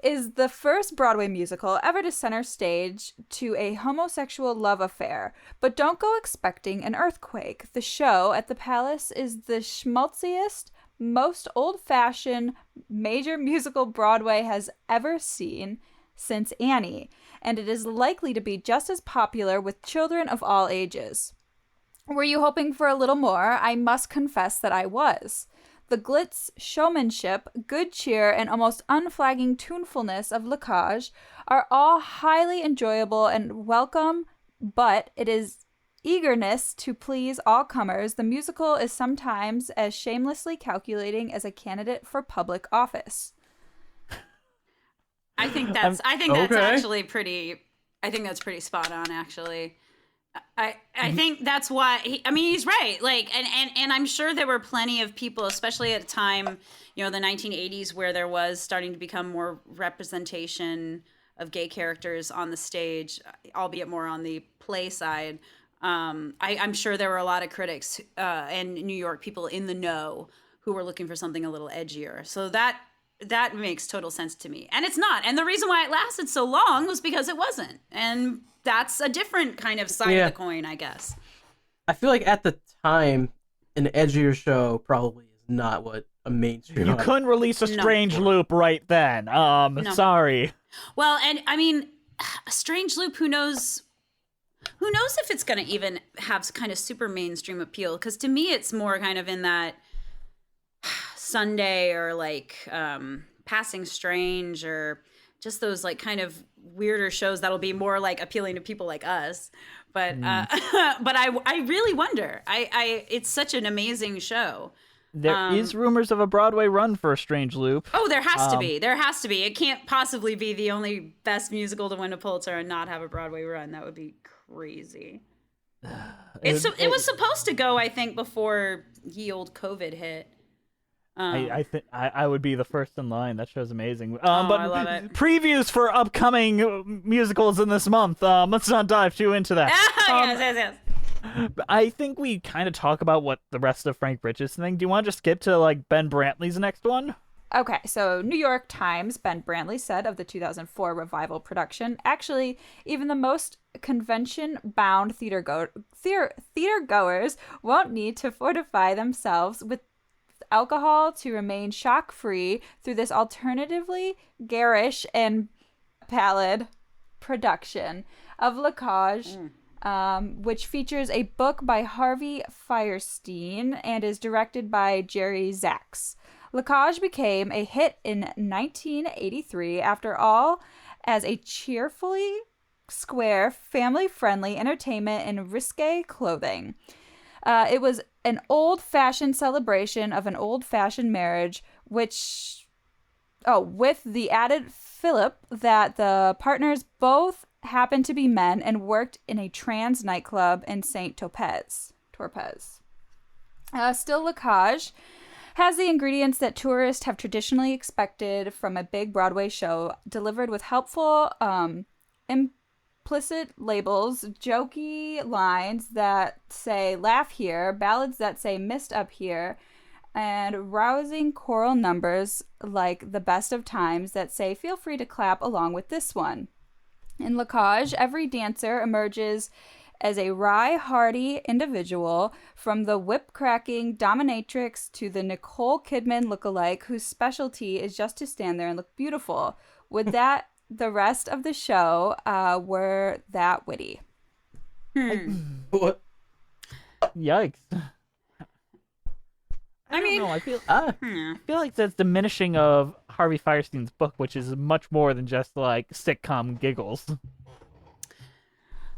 is the first Broadway musical ever to center stage to a homosexual love affair. But don't go expecting an earthquake. The show at the Palace is the schmaltziest, most old-fashioned major musical Broadway has ever seen since Annie, and it is likely to be just as popular with children of all ages. Were you hoping for a little more? I must confess that I was. The glitz, showmanship, good cheer, and almost unflagging tunefulness of Lacage are all highly enjoyable and welcome, but it is eagerness to please all comers. The musical is sometimes as shamelessly calculating as a candidate for public office. I think that's Okay. actually pretty. I think that's pretty spot on, actually. I think that's why he's right. Like, and I'm sure there were plenty of people, especially at a time, the 1980s, where there was starting to become more representation of gay characters on the stage, albeit more on the play side. I'm sure there were a lot of critics and New York people in the know who were looking for something a little edgier. So that makes total sense to me. And it's not. And the reason why it lasted so long was because it wasn't. And that's a different kind of side of the coin, I guess. I feel like at the time, an edgier show probably is not what a mainstream. You couldn't release a Strange Loop right then. Sorry. Well, and I mean, a Strange Loop, who knows if it's going to even have kind of super mainstream appeal? Because to me, it's more kind of in that Sunday or like Passing Strange or just those like kind of weirder shows that'll be more like appealing to people like us. But but I really wonder. It's such an amazing show. There is rumors of a Broadway run for a Strange Loop. Oh, there has to be. There has to be. It can't possibly be the only best musical to win a Pulitzer and not have a Broadway run. That would be crazy. It was supposed to go, I think, before ye old COVID hit. I think I would be the first in line. That show's amazing. But I love it. Previews for upcoming musicals in this month. Let's not dive too into that. Yes. I think we kind of talk about what the rest of Frank Bridges think. Do you want to just skip to like Ben Brantley's next one? Okay, so New York Times, Ben Brantley said of the 2004 revival production, actually, even the most convention-bound theater goers won't need to fortify themselves with alcohol to remain shock-free through this alternatively garish and pallid production of La Cage, which features a book by Harvey Fierstein and is directed by Jerry Zaks. La Cage became a hit in 1983 after all as a cheerfully square, family-friendly entertainment in risque clothing. It was an old-fashioned celebration of an old-fashioned marriage, with the added fillip that the partners both happened to be men and worked in a trans nightclub in St. Torpez. Still, La Cage has the ingredients that tourists have traditionally expected from a big Broadway show, delivered with helpful, implicit labels, jokey lines that say laugh here, ballads that say missed up here, and rousing choral numbers like the best of times that say feel free to clap along with this one. In La Cage, every dancer emerges as a wry, hearty individual, from the whip-cracking dominatrix to the Nicole Kidman lookalike whose specialty is just to stand there and look beautiful. Would that the rest of the show were that witty? What? Yikes. I mean, I feel like that's diminishing of Harvey Fierstein's book, which is much more than just like sitcom giggles.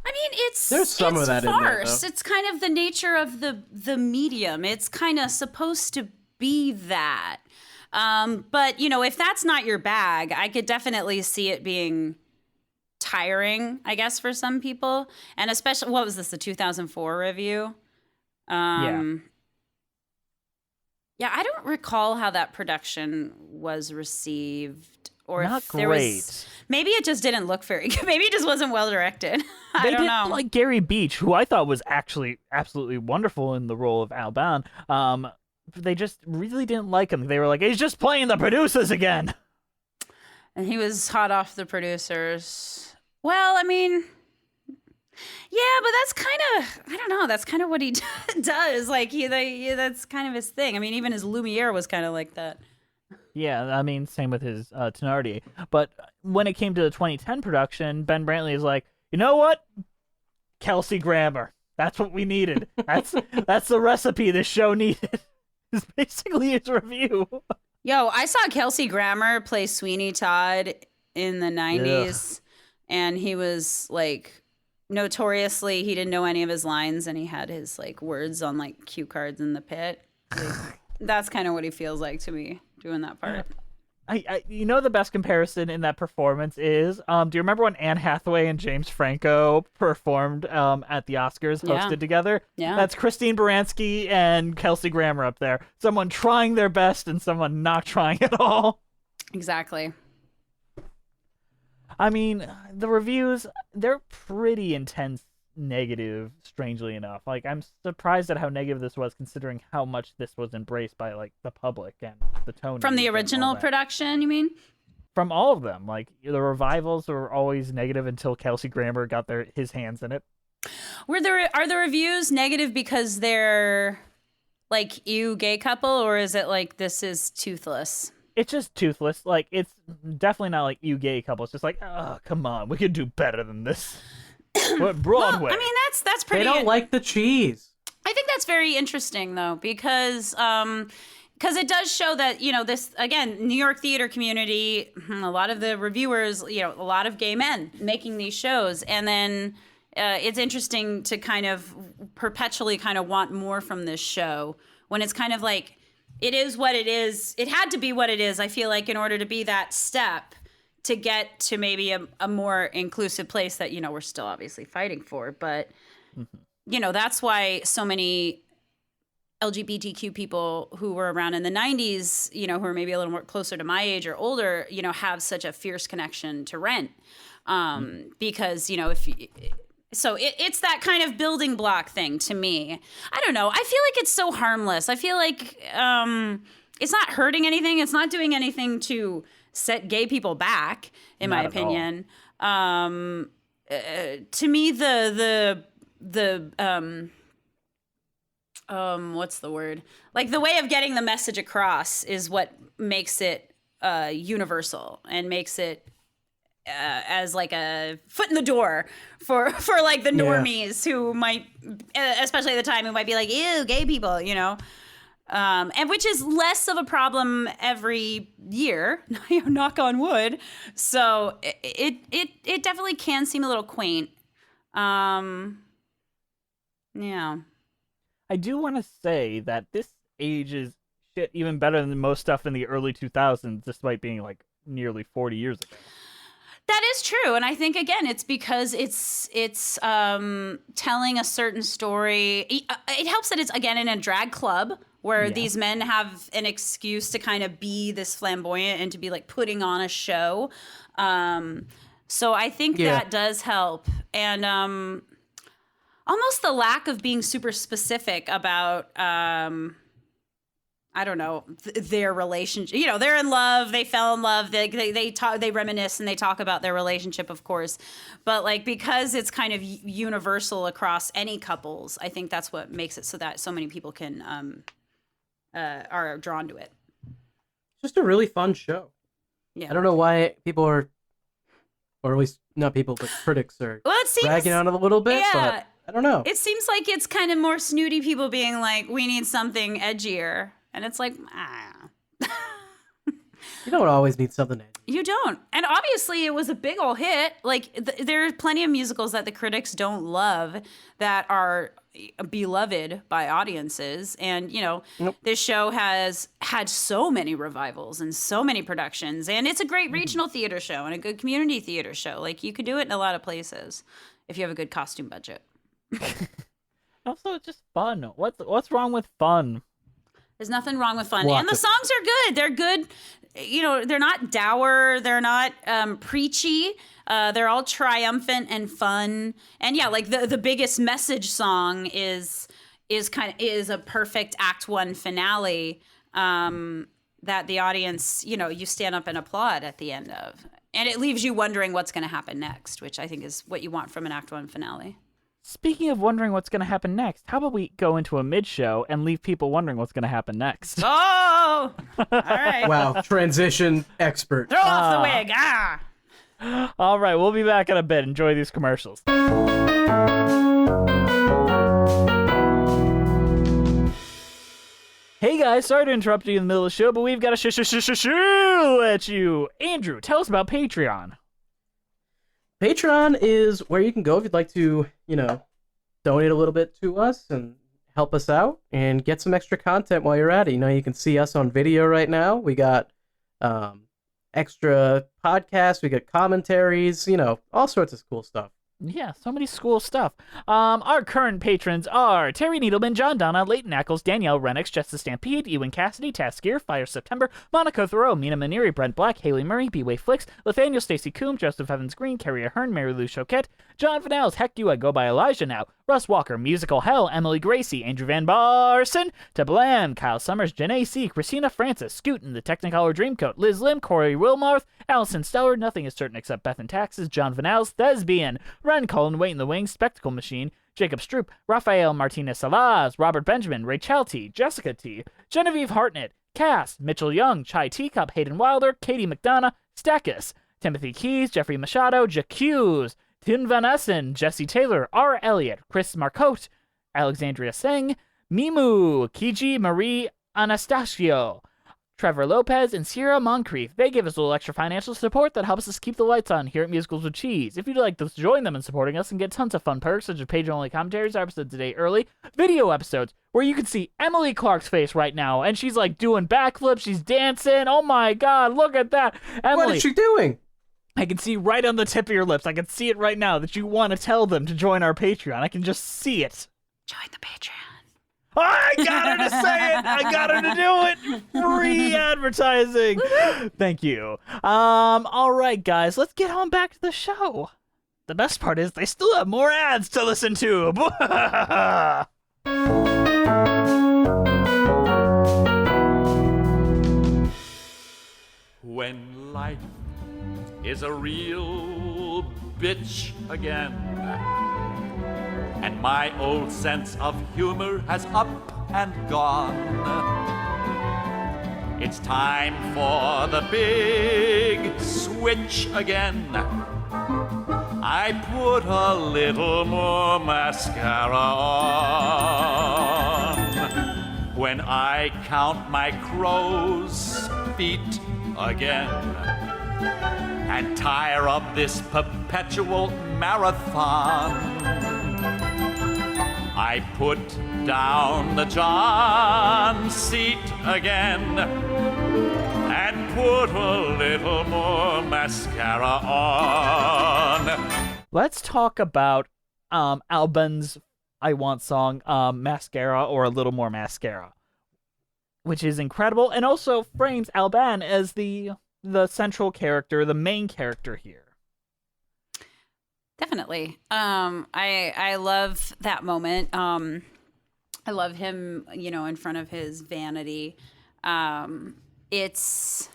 I mean, There's some of that in there, farce. though. It's kind of the nature of the medium. It's kind of supposed to be that. But, if that's not your bag, I could definitely see it being tiring, I guess, for some people. And especially, what was this, the 2004 review? Yeah, I don't recall how that production was received. Or Not if there was, great. maybe it just didn't look very good. Maybe it just wasn't well directed. I They don't did know. like Gary Beach, who I thought was actually absolutely wonderful in the role of Al Bound. They just really didn't like him. They were like, he's just playing the producers again. And he was hot off the producers. Well, I mean, yeah, but that's kind of, I don't know, that's kind of what he does. Like, that's kind of his thing. I mean, even his Lumiere was kind of like that. Yeah, I mean, same with his Thenardier. But when it came to the 2010 production, Ben Brantley is like, you know what? Kelsey Grammer. That's what we needed. That's the recipe this show needed. Is basically his review. Yo, I saw Kelsey Grammer play Sweeney Todd in the 90s, and he was like, notoriously, he didn't know any of his lines, and he had his like words on like cue cards in the pit. Like, that's kind of what he feels like to me doing that part. you know, the best comparison in that performance is, do you remember when Anne Hathaway and James Franco performed at the Oscars, Yeah. hosted together? Yeah. That's Christine Baranski and Kelsey Grammer up there. Someone trying their best and someone not trying at all. Exactly. I mean, the reviews, they're pretty intense negative, strangely enough. Like, I'm surprised at how negative this was, considering how much this was embraced by, like, the public and the tone. From the and all original that. production, you mean? From all of them. Like, the revivals were always negative until Kelsey Grammer got his hands in it. Are the reviews negative because they're like ew gay couple, or is it like this is toothless? It's just toothless. Like, it's definitely not like you gay couple. It's just like, oh, come on, we could do better than this. What Broadway? Well, I mean that's They pretty. don't like the cheese. I think that's very interesting though, because it does show that, you know, this, again, New York theater community, a lot of the reviewers, you know, a lot of gay men making these shows, and then it's interesting to kind of perpetually kind of want more from this show when it's kind of like, it is what it is. It had to be what it is, I feel like, in order to be that step to get to maybe a more inclusive place that, you know, we're still obviously fighting for. But, you know, that's why so many LGBTQ people who were around in the 90s, you know, who are maybe a little more closer to my age or older, you know, have such a fierce connection to Rent. Because, you know, it's that kind of building block thing to me. I don't know. I feel like it's so harmless. I feel like it's not hurting anything. It's not doing anything to set gay people back, in my opinion. To me, the what's the word? Like, the way of getting the message across is what makes it universal and makes it as like a foot in the door for like the normies who might, especially at the time, who might be like, ew, gay people, you know. And which is less of a problem every year, knock on wood. So it definitely can seem a little quaint. Yeah. I do want to say that this ages shit even better than most stuff in the early 2000s, despite being like nearly 40 years ago. That is true, and I think again, it's because it's telling a certain story. It helps that it's again in a drag club where these men have an excuse to kind of be this flamboyant and to be like putting on a show. So I think that does help, and almost the lack of being super specific about. I don't know, their relationship. You know, they're in love. They fell in love. They talk. They reminisce and they talk about their relationship, of course. But like, because it's kind of universal across any couples, I think that's what makes it so that so many people can are drawn to it. Just a really fun show. Yeah. I don't know why people are, or at least not people, but critics are Well, it seems dragging on it a little bit. But I don't know. It seems like it's kind of more snooty people being like, we need something edgier. And it's like, You don't always need something edgy. You don't. And obviously it was a big ol' hit. Like there are plenty of musicals that the critics don't love that are beloved by audiences. And, you know, this show has had so many revivals and so many productions. And it's a great regional theater show and a good community theater show. Like, you could do it in a lot of places if you have a good costume budget. Also, it's just fun. What's wrong with fun? There's nothing wrong with fun. And the songs are good. They're good. You know, they're not dour. They're not preachy. They're all triumphant and fun. And yeah, like the biggest message song is a perfect Act 1 finale that the audience, you know, you stand up and applaud at the end of. And it leaves you wondering what's going to happen next, which I think is what you want from an Act 1 finale. Speaking of wondering what's going to happen next, how about we go into a mid-show and leave people wondering what's going to happen next? Oh! All right. Wow, transition expert. Throw off the wig. Ah! All right, we'll be back in a bit. Enjoy these commercials. Hey guys, sorry to interrupt you in the middle of the show, but we've got a at you. Andrew, tell us about Patreon. Patreon is where you can go if you'd like to, you know, donate a little bit to us and help us out and get some extra content while you're at it. You know, you can see us on video right now. We got extra podcasts. We get commentaries. All sorts of cool stuff. Yeah, so many school stuff. Our current patrons are Terry Needleman, John Donna, Leighton Ackles, Danielle Renix, Justice Stampede, Ewan Cassidy, Taskier, Fire September, Monica Thoreau, Mina Maniri, Brent Black, Haley Murray, B-Way Flicks, Nathaniel Stacy Coombe, Joseph Evans Green, Carrie Ahern, Mary Lou Choquette, John Vanels, Heck You, I Go By Elijah Now, Russ Walker, Musical Hell, Emily Gracie, Andrew Van Barson, Tablan, Kyle Summers, Janae C, Christina Francis, Scootin, The Technicolor Dreamcoat, Liz Lim, Corey Wilmarth, Allison Stellar, Nothing Is Certain Except Beth and Taxes, John Vanels, Thespian, Ren Cullen, Wait in the Wings, Spectacle Machine, Jacob Stroop, Rafael Martinez Salaz, Robert Benjamin, Rachel T, Jessica T, Genevieve Hartnett, Cass, Mitchell Young, Chai Teacup, Hayden Wilder, Katie McDonough, Stackus, Timothy Keys, Jeffrey Machado, Jacques, Tim Van Essen, Jesse Taylor, R. Elliott, Chris Marcotte, Alexandria Singh, Mimu, Kiji Marie Anastasio, Trevor Lopez, and Sierra Moncrief. They give us a little extra financial support that helps us keep the lights on here at Musicals with Cheese. If you'd like to join them in supporting us and get tons of fun perks, such as page-only commentaries, episodes a day early, video episodes, where you can see Emily Clark's face right now, and she's like doing backflips, she's dancing. Oh my god, look at that. Emily, What is she doing? I can see right on the tip of your lips. I can see it right now that you want to tell them to join our Patreon. I can just see it. Join the Patreon. I got her to say it. I got her to do it. Free advertising. Thank you. All right, guys, let's get on back to the show. The best part is they still have more ads to listen to. When life is a real bitch again, and my old sense of humor has up and gone, it's time for the big switch again. I put a little more mascara on when I count my crow's feet again and tire of this perpetual marathon. I put down the John seat again and put a little more mascara on. Let's talk about Alban's I Want song, Mascara or a Little More Mascara, which is incredible and also frames Alban as the central character, the main character here. Definitely. I love that moment. I love him, in front of his vanity. It's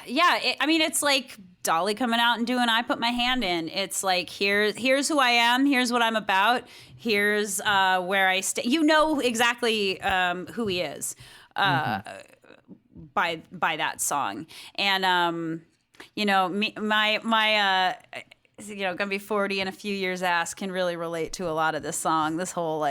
it's like Dolly coming out and doing I Put My Hand In. It's like, here's who I am. Here's what I'm about. Here's where I stay. You know exactly who he is by that song. And, my gonna be 40 in a few years ass can really relate to a lot of this song. This whole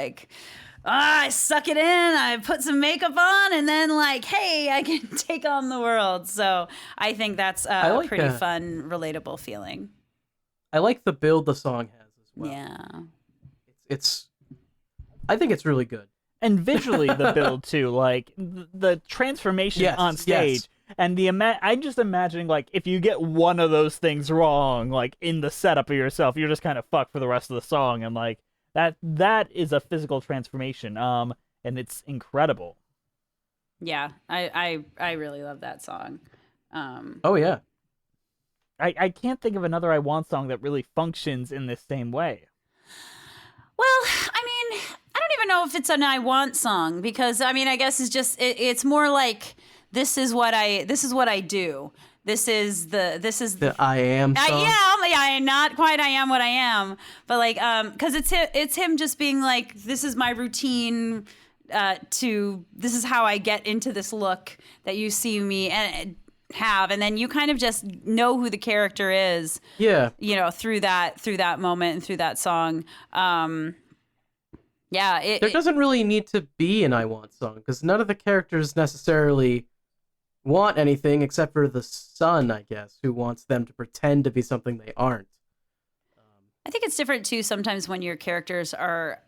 I suck it in, I put some makeup on, and then hey, I can take on the world. So I think that's a pretty fun, relatable feeling. I like the build the song has as well. Yeah. I think it's really good. And visually the build too, the transformation on stage. Yes. And I'm just imagining, if you get one of those things wrong, in the setup of yourself, you're just kind of fucked for the rest of the song. And, that is a physical transformation. And it's incredible. Yeah, I really love that song. Oh, yeah. I can't think of another I Want song that really functions in this same way. Well, I don't even know if it's an I Want song, because, I guess it's just, it's more like... This is what I do. This is the I Am song. Yeah, not quite I Am What I Am, but because it's him just being this is my routine. This is how I get into this look that you see me and have, and then you kind of just know who the character is. Yeah. Through that moment and through that song. There doesn't really need to be an I Want song because none of the characters necessarily want anything except for the son, I guess, who wants them to pretend to be something they aren't. I think it's different too sometimes when your characters are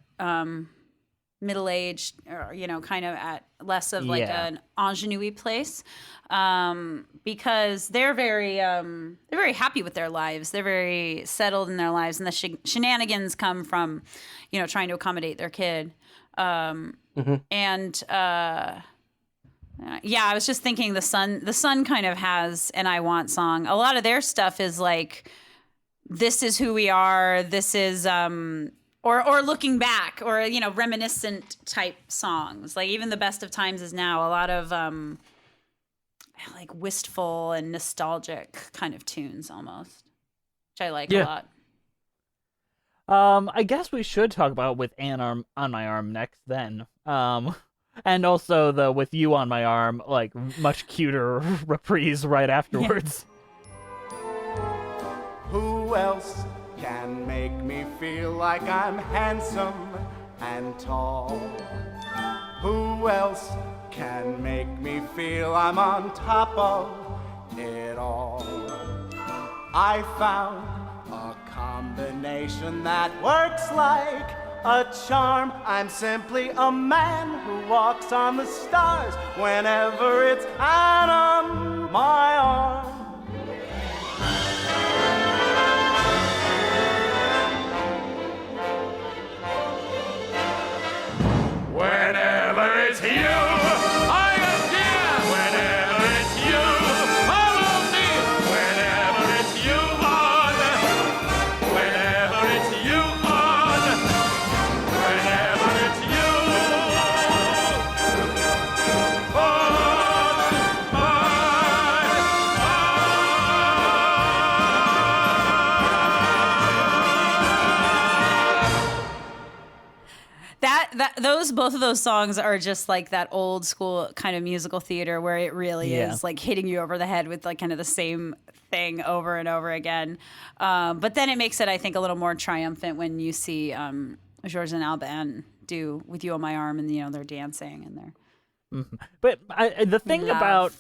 middle-aged, or kind of at less of like Yeah. an ingenue place, because they're very happy with their lives. They're very settled in their lives, and the shenanigans come from trying to accommodate their kid. And yeah, I was just thinking the Sun kind of has an I Want song. A lot of their stuff is like, this is who we are, this is or looking back, or reminiscent type songs. Like even The Best of Times Is Now, a lot of like wistful and nostalgic kind of tunes almost, which I like a lot. I guess we should talk about With Ann on My Arm next then. And also the With You on My Arm, like much cuter reprise right afterwards. Who else can make me feel like I'm handsome and tall? Who else can make me feel I'm on top of it all? I found a combination that works like a charm. I'm simply a man who walks on the stars whenever it's out on my arm. Whenever it's you, I am here. Whenever it's you, follow me. Whenever it's you on. Whenever it's you on. Whenever it's you on my both of those songs are just like that old school kind of musical theater where it really is like hitting you over the head with like kind of the same thing over and over again. But then it makes it, I think, a little more triumphant when you see Georges and Alban do With You on My Arm, and they're dancing and they're. But the thing Love. about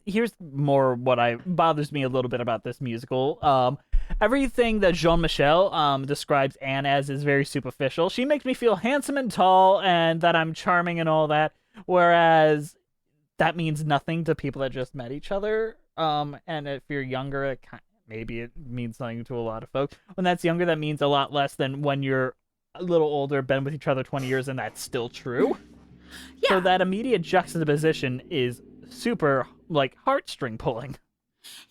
here's more what bothers me a little bit about this musical. Everything that Jean-Michel describes Anne as is very superficial. She makes me feel handsome and tall, and that I'm charming and all that. Whereas that means nothing to people that just met each other. And if you're younger, maybe it means something to a lot of folks. When that's younger, that means a lot less than when you're a little older, been with each other 20 years, and that's still true. Yeah. So that immediate juxtaposition is super, like, heartstring pulling.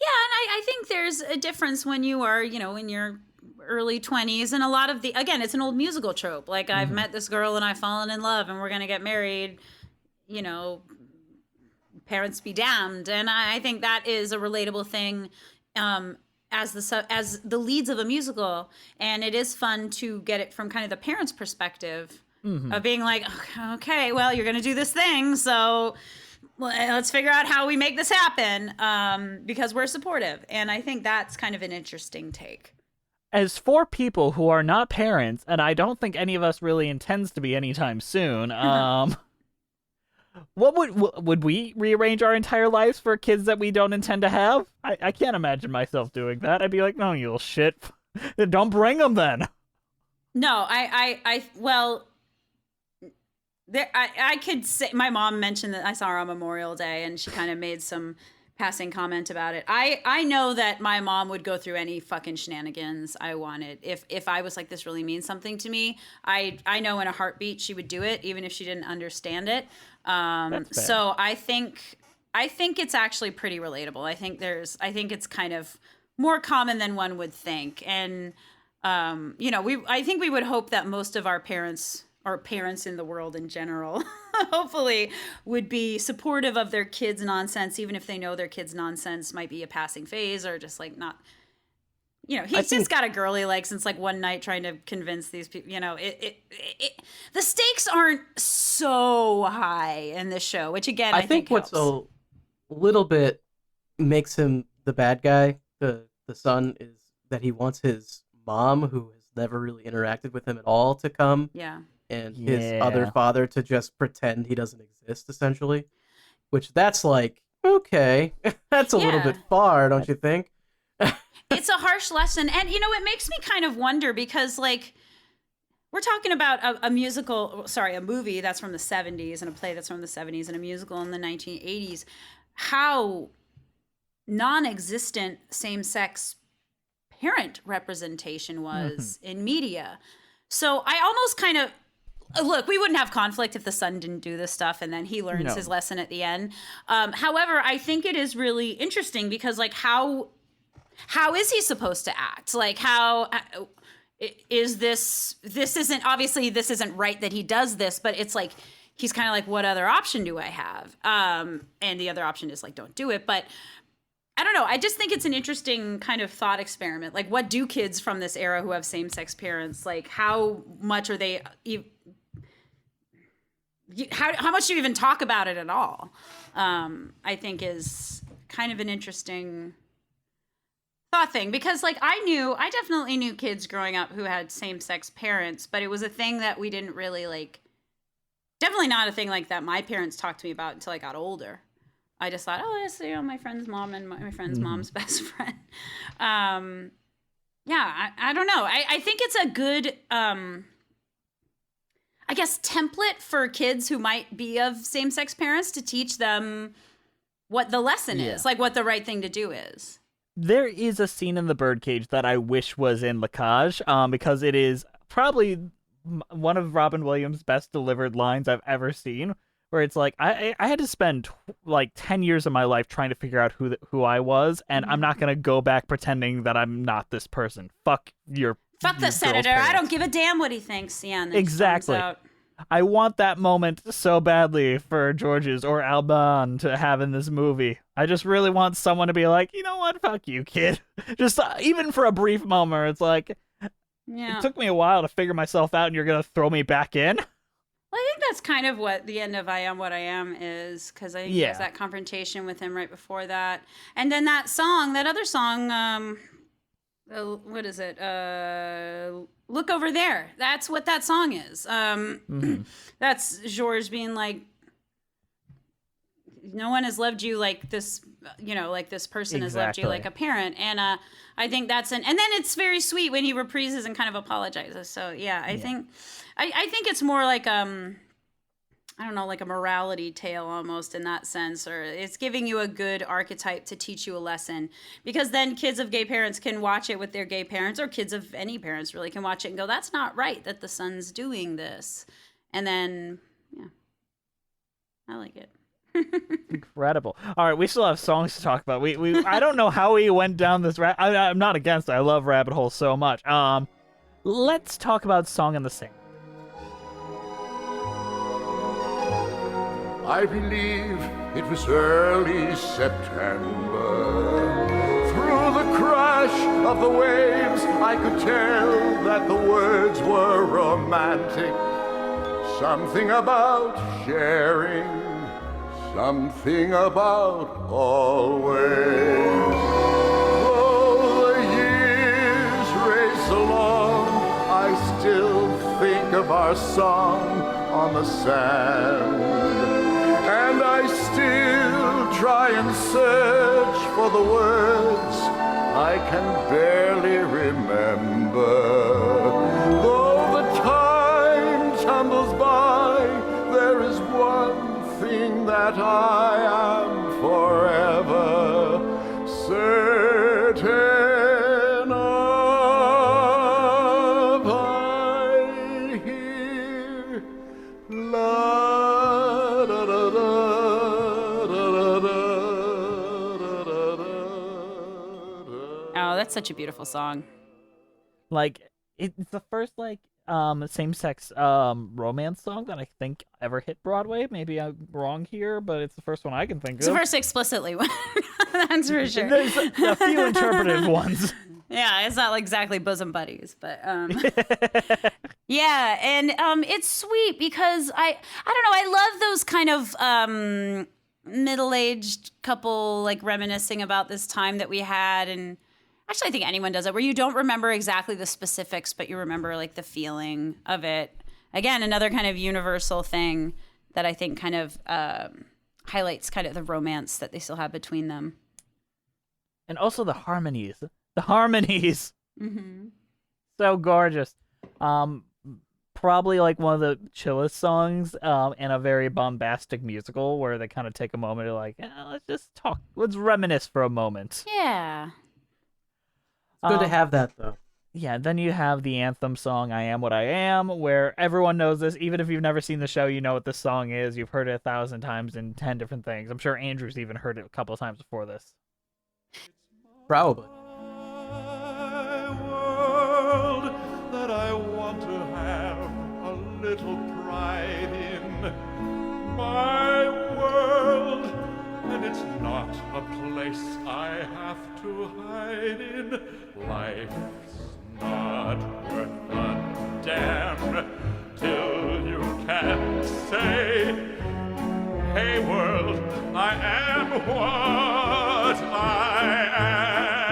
Yeah, and I think there's a difference when you are, in your early 20s, and a lot of again, it's an old musical trope. Like, I've met this girl and I've fallen in love and we're going to get married, parents be damned. And I think that is a relatable thing as the leads of a musical. And it is fun to get it from kind of the parents' perspective of being like, okay, well, you're going to do this thing, so let's figure out how we make this happen, because we're supportive. And I think that's kind of an interesting take. As for people who are not parents, and I don't think any of us really intends to be anytime soon, what would we rearrange our entire lives for kids that we don't intend to have? I can't imagine myself doing that. I'd be like, no, you little shit. Don't bring them then. No, well, there, I could say, my mom mentioned that I saw her on Memorial Day and she kind of made some passing comment about it. I know that my mom would go through any fucking shenanigans I wanted. If I was like, this really means something to me, I know in a heartbeat she would do it, even if she didn't understand it. So I think it's actually pretty relatable. I think it's kind of more common than one would think. And, I think we would hope that most of our parents, or parents in the world in general, hopefully would be supportive of their kids' nonsense, even if they know their kids' nonsense might be a passing phase or just like not, he's just got a girl he likes since like one night trying to convince these people, the stakes aren't so high in this show, which again, I think what's helps. a little bit makes him the bad guy, the son, is that he wants his mom, who has never really interacted with him at all, to come. Yeah. And his other father to just pretend he doesn't exist, essentially. Which, that's like, okay, that's a little bit far, don't you think? It's a harsh lesson. And, it makes me kind of wonder because, like, we're talking about a musical, sorry, a movie that's from the 70s and a play that's from the 70s and a musical in the 1980s. How non-existent same-sex parent representation was in media. So I almost kind of look, we wouldn't have conflict if the son didn't do this stuff and then he learns his lesson at the end. However, I think it is really interesting because like how is he supposed to act? Like how is this isn't right that he does this, but it's like he's kind of like, what other option do I have? And the other option is like, don't do it. But I don't know. I just think it's an interesting kind of thought experiment. Like, what do kids from this era who have same-sex parents, like, how much are they, how much do you even talk about it at all? I think is kind of an interesting thought thing. Because, like, I definitely knew kids growing up who had same-sex parents, but it was a thing that we didn't really, like, definitely not a thing like that my parents talked to me about until I got older. I just thought, oh, that's, my friend's mom and my friend's mom's best friend. I don't know. I think it's a good, I guess, template for kids who might be of same-sex parents to teach them what the lesson is, like what the right thing to do is. There is a scene in The Birdcage that I wish was in La Cage, because it is probably one of Robin Williams' best delivered lines I've ever seen. Where it's like I had to spend like 10 years of my life trying to figure out who I was, and I'm not gonna go back pretending that I'm not this person. Fuck the senator. I don't give a damn what he thinks. Yeah, and then exactly. I want that moment so badly for Georges or Alban to have in this movie. I just really want someone to be like, you know what, fuck you, kid. Just even for a brief moment, it's like, it took me a while to figure myself out, and you're gonna throw me back in. Well, I think that's kind of what the end of I Am What I Am is, because I think there's that confrontation with him right before that. And then that other song, what is it? Look Over There. That's what that song is. That's Georges being like, no one has loved you like this, like this person has loved you like a parent. And I think and then it's very sweet when he reprises and kind of apologizes. So I think it's more like I don't know, like a morality tale almost in that sense, or it's giving you a good archetype to teach you a lesson, because then kids of gay parents can watch it with their gay parents, or kids of any parents really can watch it and go, that's not right that the son's doing this. And then I like it. Incredible. All right, we still have songs to talk about. We I don't know how we went down this I'm not against it. I love rabbit holes so much. Let's talk about Song in the Sing. I believe it was early September. Through the crash of the waves, I could tell that the words were romantic. Something about sharing, something about always. Though the years race along, I still think of our song on the sand. And I still try and search for the words I can barely remember. Though the time tumbles by, there is one thing that I am forever certain of. I hear la da da da da da da da. Oh, that's such a beautiful song. Like, it's the first same-sex romance song that I think ever hit Broadway. Maybe I'm wrong here, but it's the first one I can think It's of. the first explicitly one. That's for sure. There's a few interpretive ones. Yeah, it's not like exactly bosom buddies, but yeah, and it's sweet because I don't know, I love those kind of middle-aged couple like reminiscing about this time that we had. And actually I think anyone does it, where you don't remember exactly the specifics, but you remember like the feeling of it. Again, another kind of universal thing that I think kind of highlights kind of the romance that they still have between them. And also the harmonies. The harmonies. Mm-hmm. So gorgeous. probably like one of the chillest songs in a very bombastic musical where they kind of take a moment to like, let's just talk, let's reminisce for a moment. Yeah. It's good to have that though. Yeah, then you have the anthem song, I Am What I Am, where everyone knows this. Even if you've never seen the show, you know what this song is. You've heard it 1,000 times in 10 different things. I'm sure Andrew's even heard it a couple of times before this. Probably. My world that I want to have a little pride in. My world, and it's not a place I have to hide in. Life's not worth a damn till you can say, hey world, I am what I am.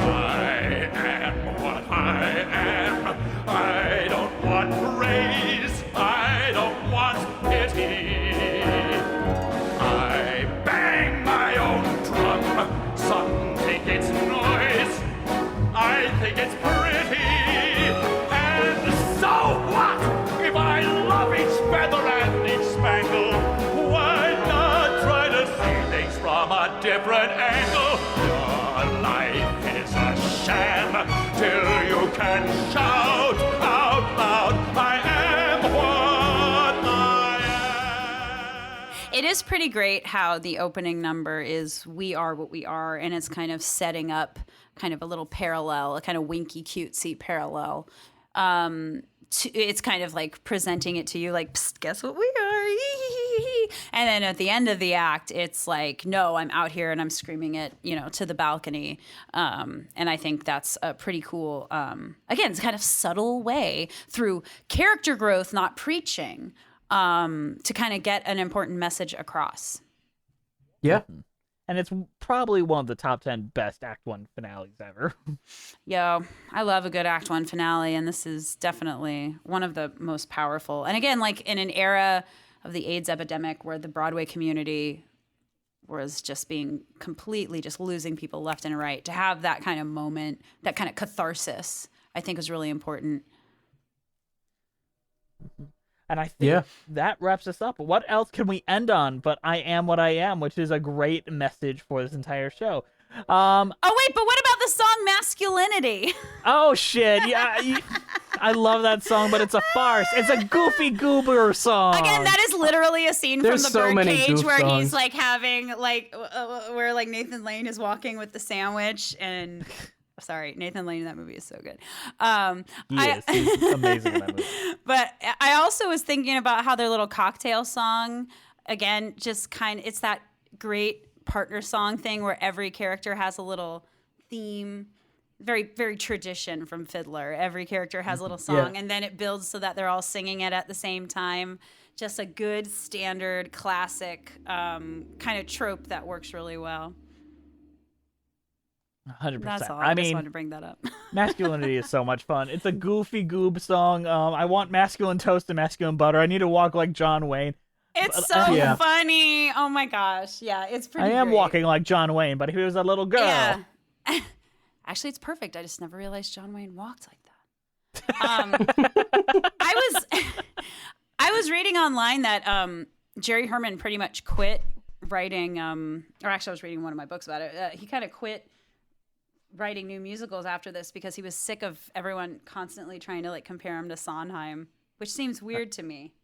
I am what I am. I don't want praise. I don't want pity. I bang my own drum. Some think it's noise. I think it's pretty. And so what? If I love each feather and each spangle, why not try to see things from a different angle? Your life is a sham till you can shout out loud, I am what I am. It is pretty great how the opening number is We Are What We Are, and it's kind of setting up kind of a little parallel, a kind of winky cutesy parallel. It's kind of like presenting it to you like, psst, guess what we are? And then at the end of the act, it's like, no, I'm out here and I'm screaming it, to the balcony. And I think that's a pretty cool, again, it's kind of subtle way through character growth, not preaching, to kind of get an important message across. Yeah. And it's probably one of the top 10 best Act 1 finales ever. Yo, I love a good Act 1 finale, and this is definitely one of the most powerful. And again, like in an era of the AIDS epidemic where the Broadway community was just being completely just losing people left and right, to have that kind of moment, that kind of catharsis, I think is really important. And I think that wraps us up. What else can we end on but I Am What I Am, which is a great message for this entire show. Oh, wait, but what about the song Masculinity? Oh, shit. Yeah, I love that song, but it's a farce. It's a goofy goober song. Again, that is literally a scene There's from the so many Birdcage goof where songs. he's like having, like, where like Nathan Lane is walking with the sandwich and... Sorry, Nathan Lane in that movie is so good. He's amazing in that movie. But I also was thinking about how their little cocktail song, again, just it's that great partner song thing where every character has a little theme, very, very tradition from Fiddler. Every character has a little song, and then it builds so that they're all singing it at the same time. Just a good, standard, classic kind of trope that works really well. 100%. That's all. I just mean, wanted to bring that up. Masculinity is so much fun. It's a goofy goob song. I want masculine toast and masculine butter. I need to walk like John Wayne. It's so funny. Oh my gosh. Yeah, it's pretty I am great. walking like John Wayne, but if he was a little girl. Yeah. Actually, it's perfect. I just never realized John Wayne walked like that. I was reading online that Jerry Herman pretty much quit writing, or actually I was reading one of my books about it. He kind of quit writing new musicals after this because he was sick of everyone constantly trying to like compare him to Sondheim, which seems weird to me.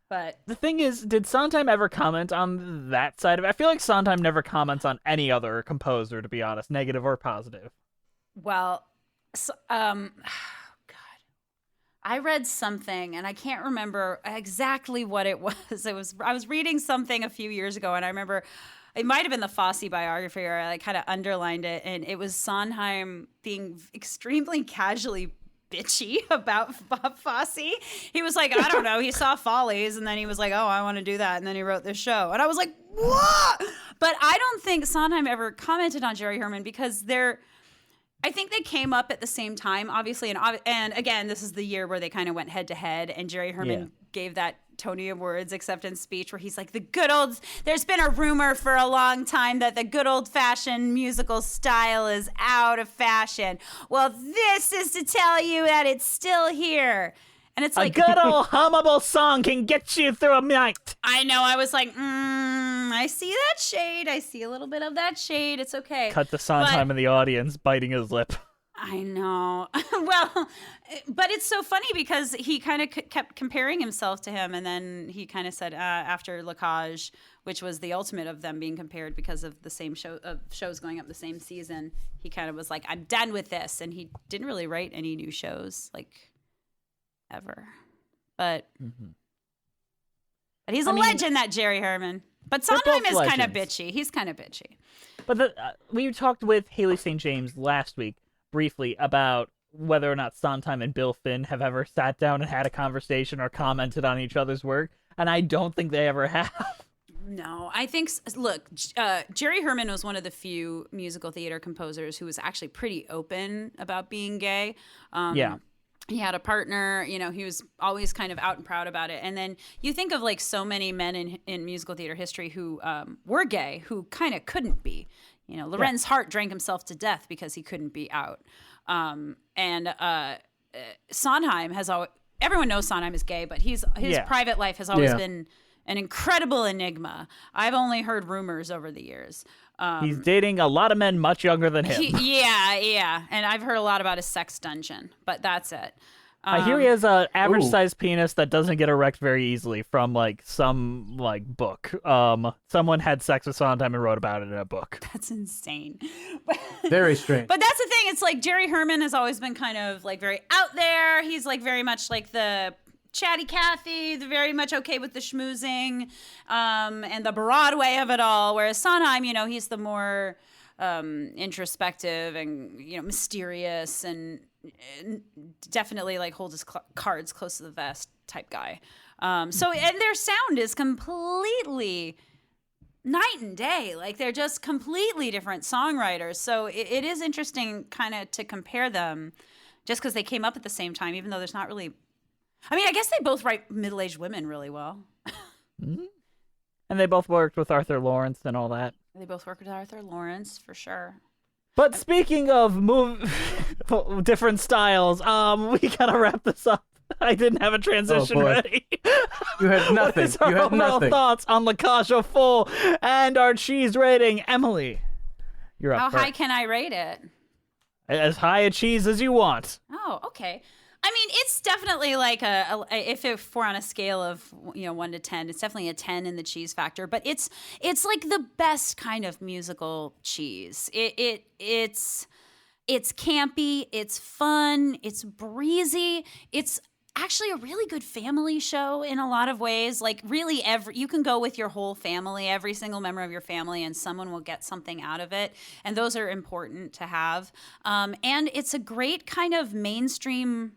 But the thing is, did Sondheim ever comment on that side of it? I feel like Sondheim never comments on any other composer, to be honest, negative or positive. Well, God, I read something and I can't remember exactly what it was. I was reading something a few years ago, and I remember it might have been the Fosse biography, or I kind of underlined it, and it was Sondheim being extremely casually bitchy about Bob Fosse. He was like, I don't know, he saw Follies, and then he was like, oh, I want to do that, and then he wrote this show. And I was like, what? But I don't think Sondheim ever commented on Jerry Herman because I think they came up at the same time, obviously, and again, this is the year where they kind of went head to head, and Jerry Herman gave that Tony Awards acceptance speech where he's like, there's been a rumor for a long time that the good old fashioned musical style is out of fashion. Well, this is to tell you that it's still here. And it's like a good old hummable song can get you through a night. I know. I was like, I see that shade. I see a little bit of that shade. It's okay. Cut to Sondheim in the audience biting his lip. I know. Well, but it's so funny because he kind of kept comparing himself to him. And then he kind of said after La Cage, which was the ultimate of them being compared because of the same shows going up the same season, he kind of was like, I'm done with this. And he didn't really write any new shows ever. But he's a legend, that Jerry Herman. But Sondheim is kind of bitchy. He's kind of bitchy. But we talked with Haley St. James last week briefly about whether or not Sondheim and Bill Finn have ever sat down and had a conversation or commented on each other's work, and I don't think they ever have. No, I think, look, Jerry Herman was one of the few musical theater composers who was actually pretty open about being gay. Yeah. He had a partner, he was always kind of out and proud about it. And then you think of so many men in musical theater history who were gay, who kind of couldn't be. Lorenz Hart drank himself to death because he couldn't be out. And Sondheim has always, everyone knows Sondheim is gay, but his private life has always been an incredible enigma. I've only heard rumors over the years. He's dating a lot of men much younger than him. Yeah. And I've heard a lot about his sex dungeon, but that's it. I hear he has an average-sized penis that doesn't get erect very easily from, some book. Someone had sex with Sondheim and wrote about it in a book. That's insane. Very strange. But that's the thing. It's Jerry Herman has always been kind of, very out there. He's, very much like the chatty Cathy, very much okay with the schmoozing, and the Broadway of it all. Whereas Sondheim, he's the more introspective and, mysterious and definitely holds his cards close to the vest type guy. And their sound is completely night and day. They're just completely different songwriters. So it is interesting kind of to compare them just because they came up at the same time, even though there's not really, I guess they both write middle-aged women really well. Mm-hmm. And they both worked with Arthur Lawrence and all that. They both worked with Arthur Lawrence, for sure. But speaking of different styles, we gotta wrap this up. I didn't have a transition ready. You had nothing. What is our overall thoughts on La Cage aux Folles and our cheese rating? Emily, you're up How first. high can I rate it? As high a cheese as you want. Oh, okay. It's definitely if we're on a scale of 1 to 10, it's definitely a 10 in the cheese factor. But it's the best kind of musical cheese. It's campy, it's fun, it's breezy, it's actually a really good family show in a lot of ways. Really, you can go with your whole family, every single member of your family, and someone will get something out of it. And those are important to have. And it's a great kind of mainstream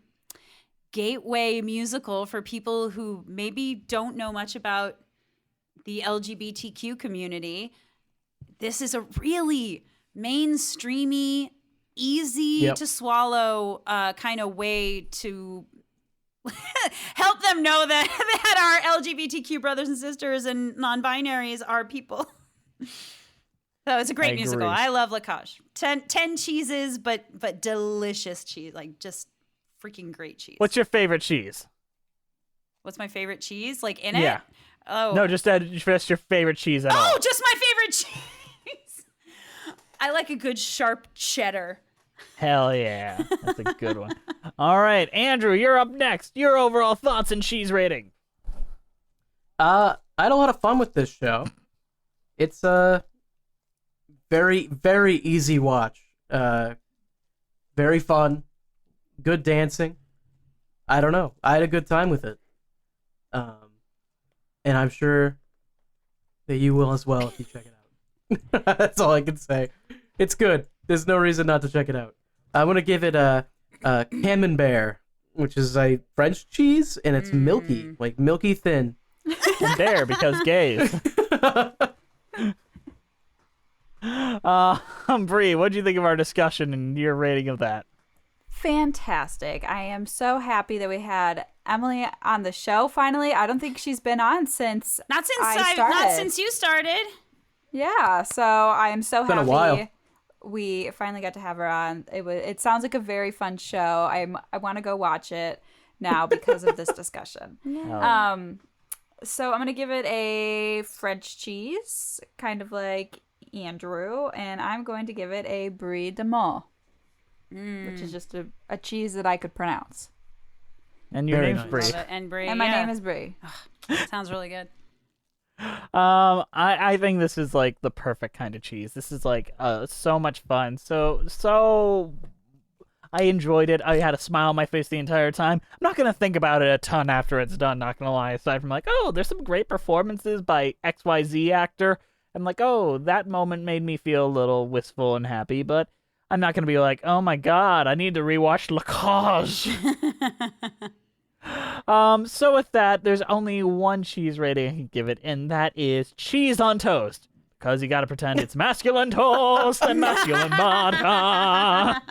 gateway musical for people who maybe don't know much about the LGBTQ community. This is a really mainstreamy, easy to swallow kind of way to help them know that our LGBTQ brothers and sisters and non-binaries are people. So it's a great musical. I love La Cage. 10 cheeses, but delicious cheese, just freaking great cheese. What's your favorite cheese? What's my favorite cheese? In it? Yeah. Oh. No, just your favorite cheese at all. Oh, just my favorite cheese. I like a good sharp cheddar. Hell yeah. That's a good one. All right, Andrew, you're up next. Your overall thoughts and cheese rating. I had a lot of fun with this show. It's a very, very easy watch. Very fun. Good dancing. I don't know. I had a good time with it. And I'm sure that you will as well if you check it out. That's all I can say. It's good. There's no reason not to check it out. I'm going to give it a Camembert, which is a French cheese, and it's milky, milky thin. There, because gays. Bree, what do you think of our discussion and your rating of that? Fantastic. I am so happy that we had Emily on the show finally. I don't think she's been on since Not since I started. not since you started. Yeah, so I am so been a happy while. we finally got to have her on. It sounds like a very fun show. I want to go watch it now because of this discussion. So I'm gonna give it a French cheese, kind of like Andrew, and I'm going to give it a Brie de Meaux, which is just a cheese that I could pronounce. And your Very name's nice. Brie. Love it. And Brie. And my name is Brie. Sounds really good. I think this is like the perfect kind of cheese. This is like so much fun. So I enjoyed it. I had a smile on my face the entire time. I'm not gonna think about it a ton after it's done, not gonna lie, aside from like, oh, there's some great performances by XYZ actor. I'm like, oh, that moment made me feel a little wistful and happy, but I'm not gonna be like, oh my god, I need to rewatch La Cage. So with that, there's only one cheese rating I can give it, and that is cheese on toast. Because you gotta pretend it's masculine toast and masculine vodka.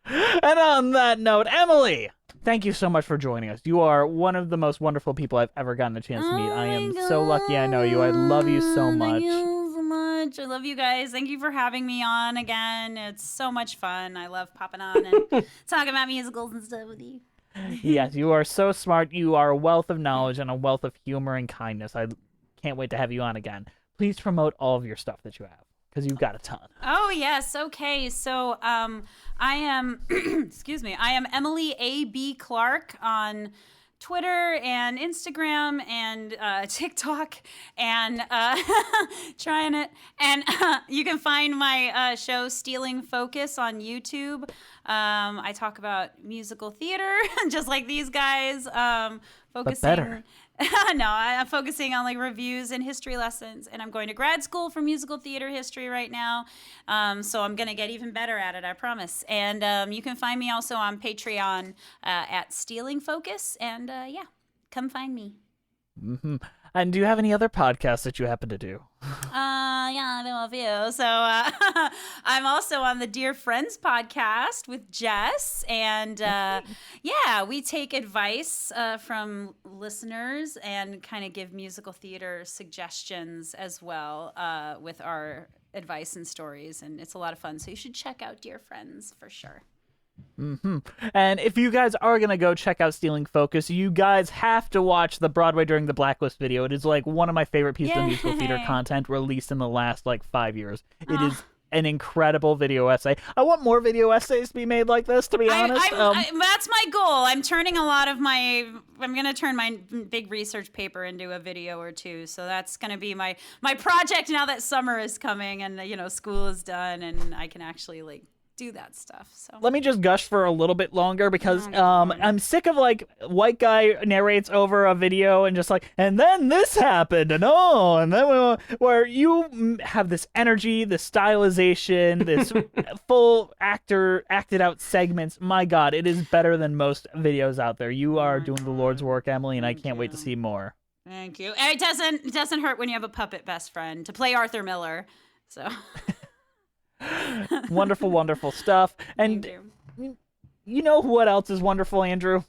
And on that note, Emily, thank you so much for joining us. You are one of the most wonderful people I've ever gotten a chance to meet. I am so lucky I know you. I love you so much. Thank you so much. I love you guys. Thank you for having me on again. It's so much fun. I love popping on and talking about musicals and stuff with you. Yes, you are so smart. You are a wealth of knowledge and a wealth of humor and kindness. I can't wait to have you on again. Please promote all of your stuff that you have, because you've got a ton. Oh, yes. Okay. So I am, excuse me, I am Emily A.B. Clark on Twitter and Instagram and TikTok and trying it. And you can find my show Stealing Focus on YouTube. I talk about musical theater, just like these guys. Focusing. But better. No, I'm focusing on like reviews and history lessons, and I'm going to grad school for musical theater history right now. So I'm going to get even better at it, I promise. And you can find me also on Patreon at Stealing Focus, and yeah, come find me. Mm-hmm. And do you have any other podcasts that you happen to do? Yeah, I know a few. So I'm also on the Dear Friends podcast with Jess. And yeah, we take advice from listeners and kind of give musical theater suggestions as well with our advice and stories. And it's a lot of fun. So you should check out Dear Friends for sure. Mm-hmm. And if you guys are going to go check out Stealing Focus, you guys have to watch the Broadway During the Blacklist video. It is like one of my favorite pieces of musical theater content released in the last like 5 years. It is an incredible video essay. I want more video essays to be made like this, to be honest. That's my goal. I'm going to turn my big research paper into a video or two. So that's going to be my project now that summer is coming and, school is done and I can actually like do that stuff. So let me just gush for a little bit longer because I'm sick of like white guy narrates over a video and just like, and then this happened and and then where you have this energy, this stylization, this full acted out segments. My God, it is better than most videos out there. You are doing the Lord's work, Emily, and I can't wait to see more. Thank you. And it doesn't hurt when you have a puppet best friend to play Arthur Miller. So wonderful, wonderful stuff. And you know what else is wonderful, Andrew?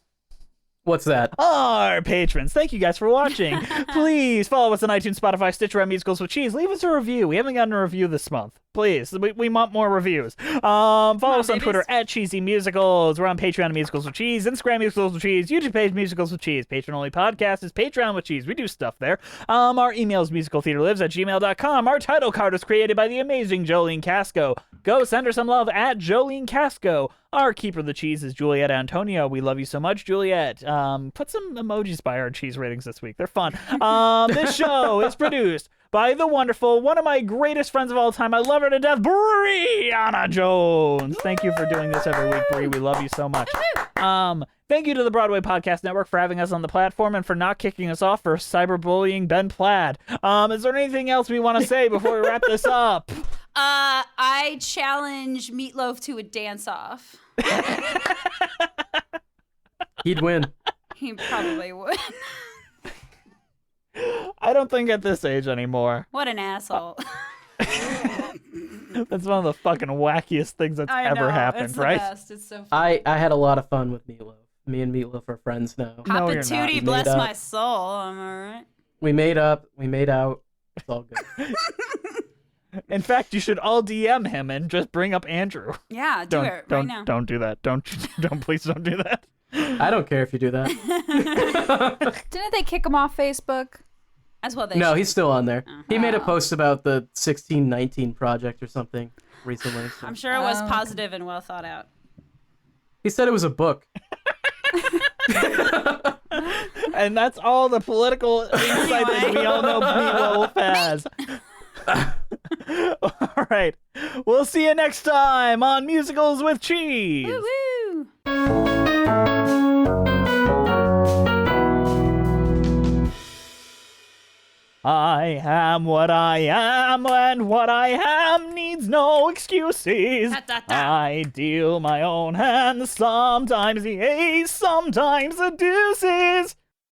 What's that? Our patrons. Thank you guys for watching. Please follow us on iTunes, Spotify, Stitcher, and Musicals with Cheese. Leave us a review. We haven't gotten a review this month. Please, we want more reviews. Follow us on Twitter at Cheesy Musicals. We're on Patreon, Musicals with Cheese, Instagram, Musicals with Cheese, YouTube page, Musicals with Cheese. Patron-only podcast is Patreon with Cheese. We do stuff there. Our email is musicaltheaterlives@gmail.com. Our title card was created by the amazing Jolene Casco. Go send her some love at Jolene Casco. Our keeper of the cheese is Juliet Antonio. We love you so much, Juliet. Put some emojis by our cheese ratings this week. They're fun. This show is produced by the wonderful, one of my greatest friends of all time. I love her to death, Brianna Jones. Thank you for doing this every week, Brie. We love you so much. Thank you to the Broadway Podcast Network for having us on the platform and for not kicking us off for cyberbullying Ben Plaid. Is there anything else we want to say before we wrap this up? I challenge Meatloaf to a dance-off. He'd win. He probably would. I don't think at this age anymore. What an asshole. That's one of the fucking wackiest things that's ever happened, it's right? The best. It's so funny. I had a lot of fun with Meatloaf. Me and Meatloaf are friends now. No, Papa you're not. Tootie, We bless made up. my soul. Am I right? We made up. We made out. It's all good. In fact, you should all DM him and just bring up Andrew. Yeah, do it right now. Don't do that. Don't please don't do that. I don't care if you do that. Didn't they kick him off Facebook? As well, they No, should. he's still on there. He made a post about the 1619 project or something recently. So. I'm sure it was positive and well thought out. He said it was a book. And that's all the political insight that we all know Meatloaf has. All right. We'll see you next time on Musicals with Cheese. Woo! I am what I am, and what I am needs no excuses. Da, da, da. I deal my own hand, sometimes the ace, sometimes the deuces.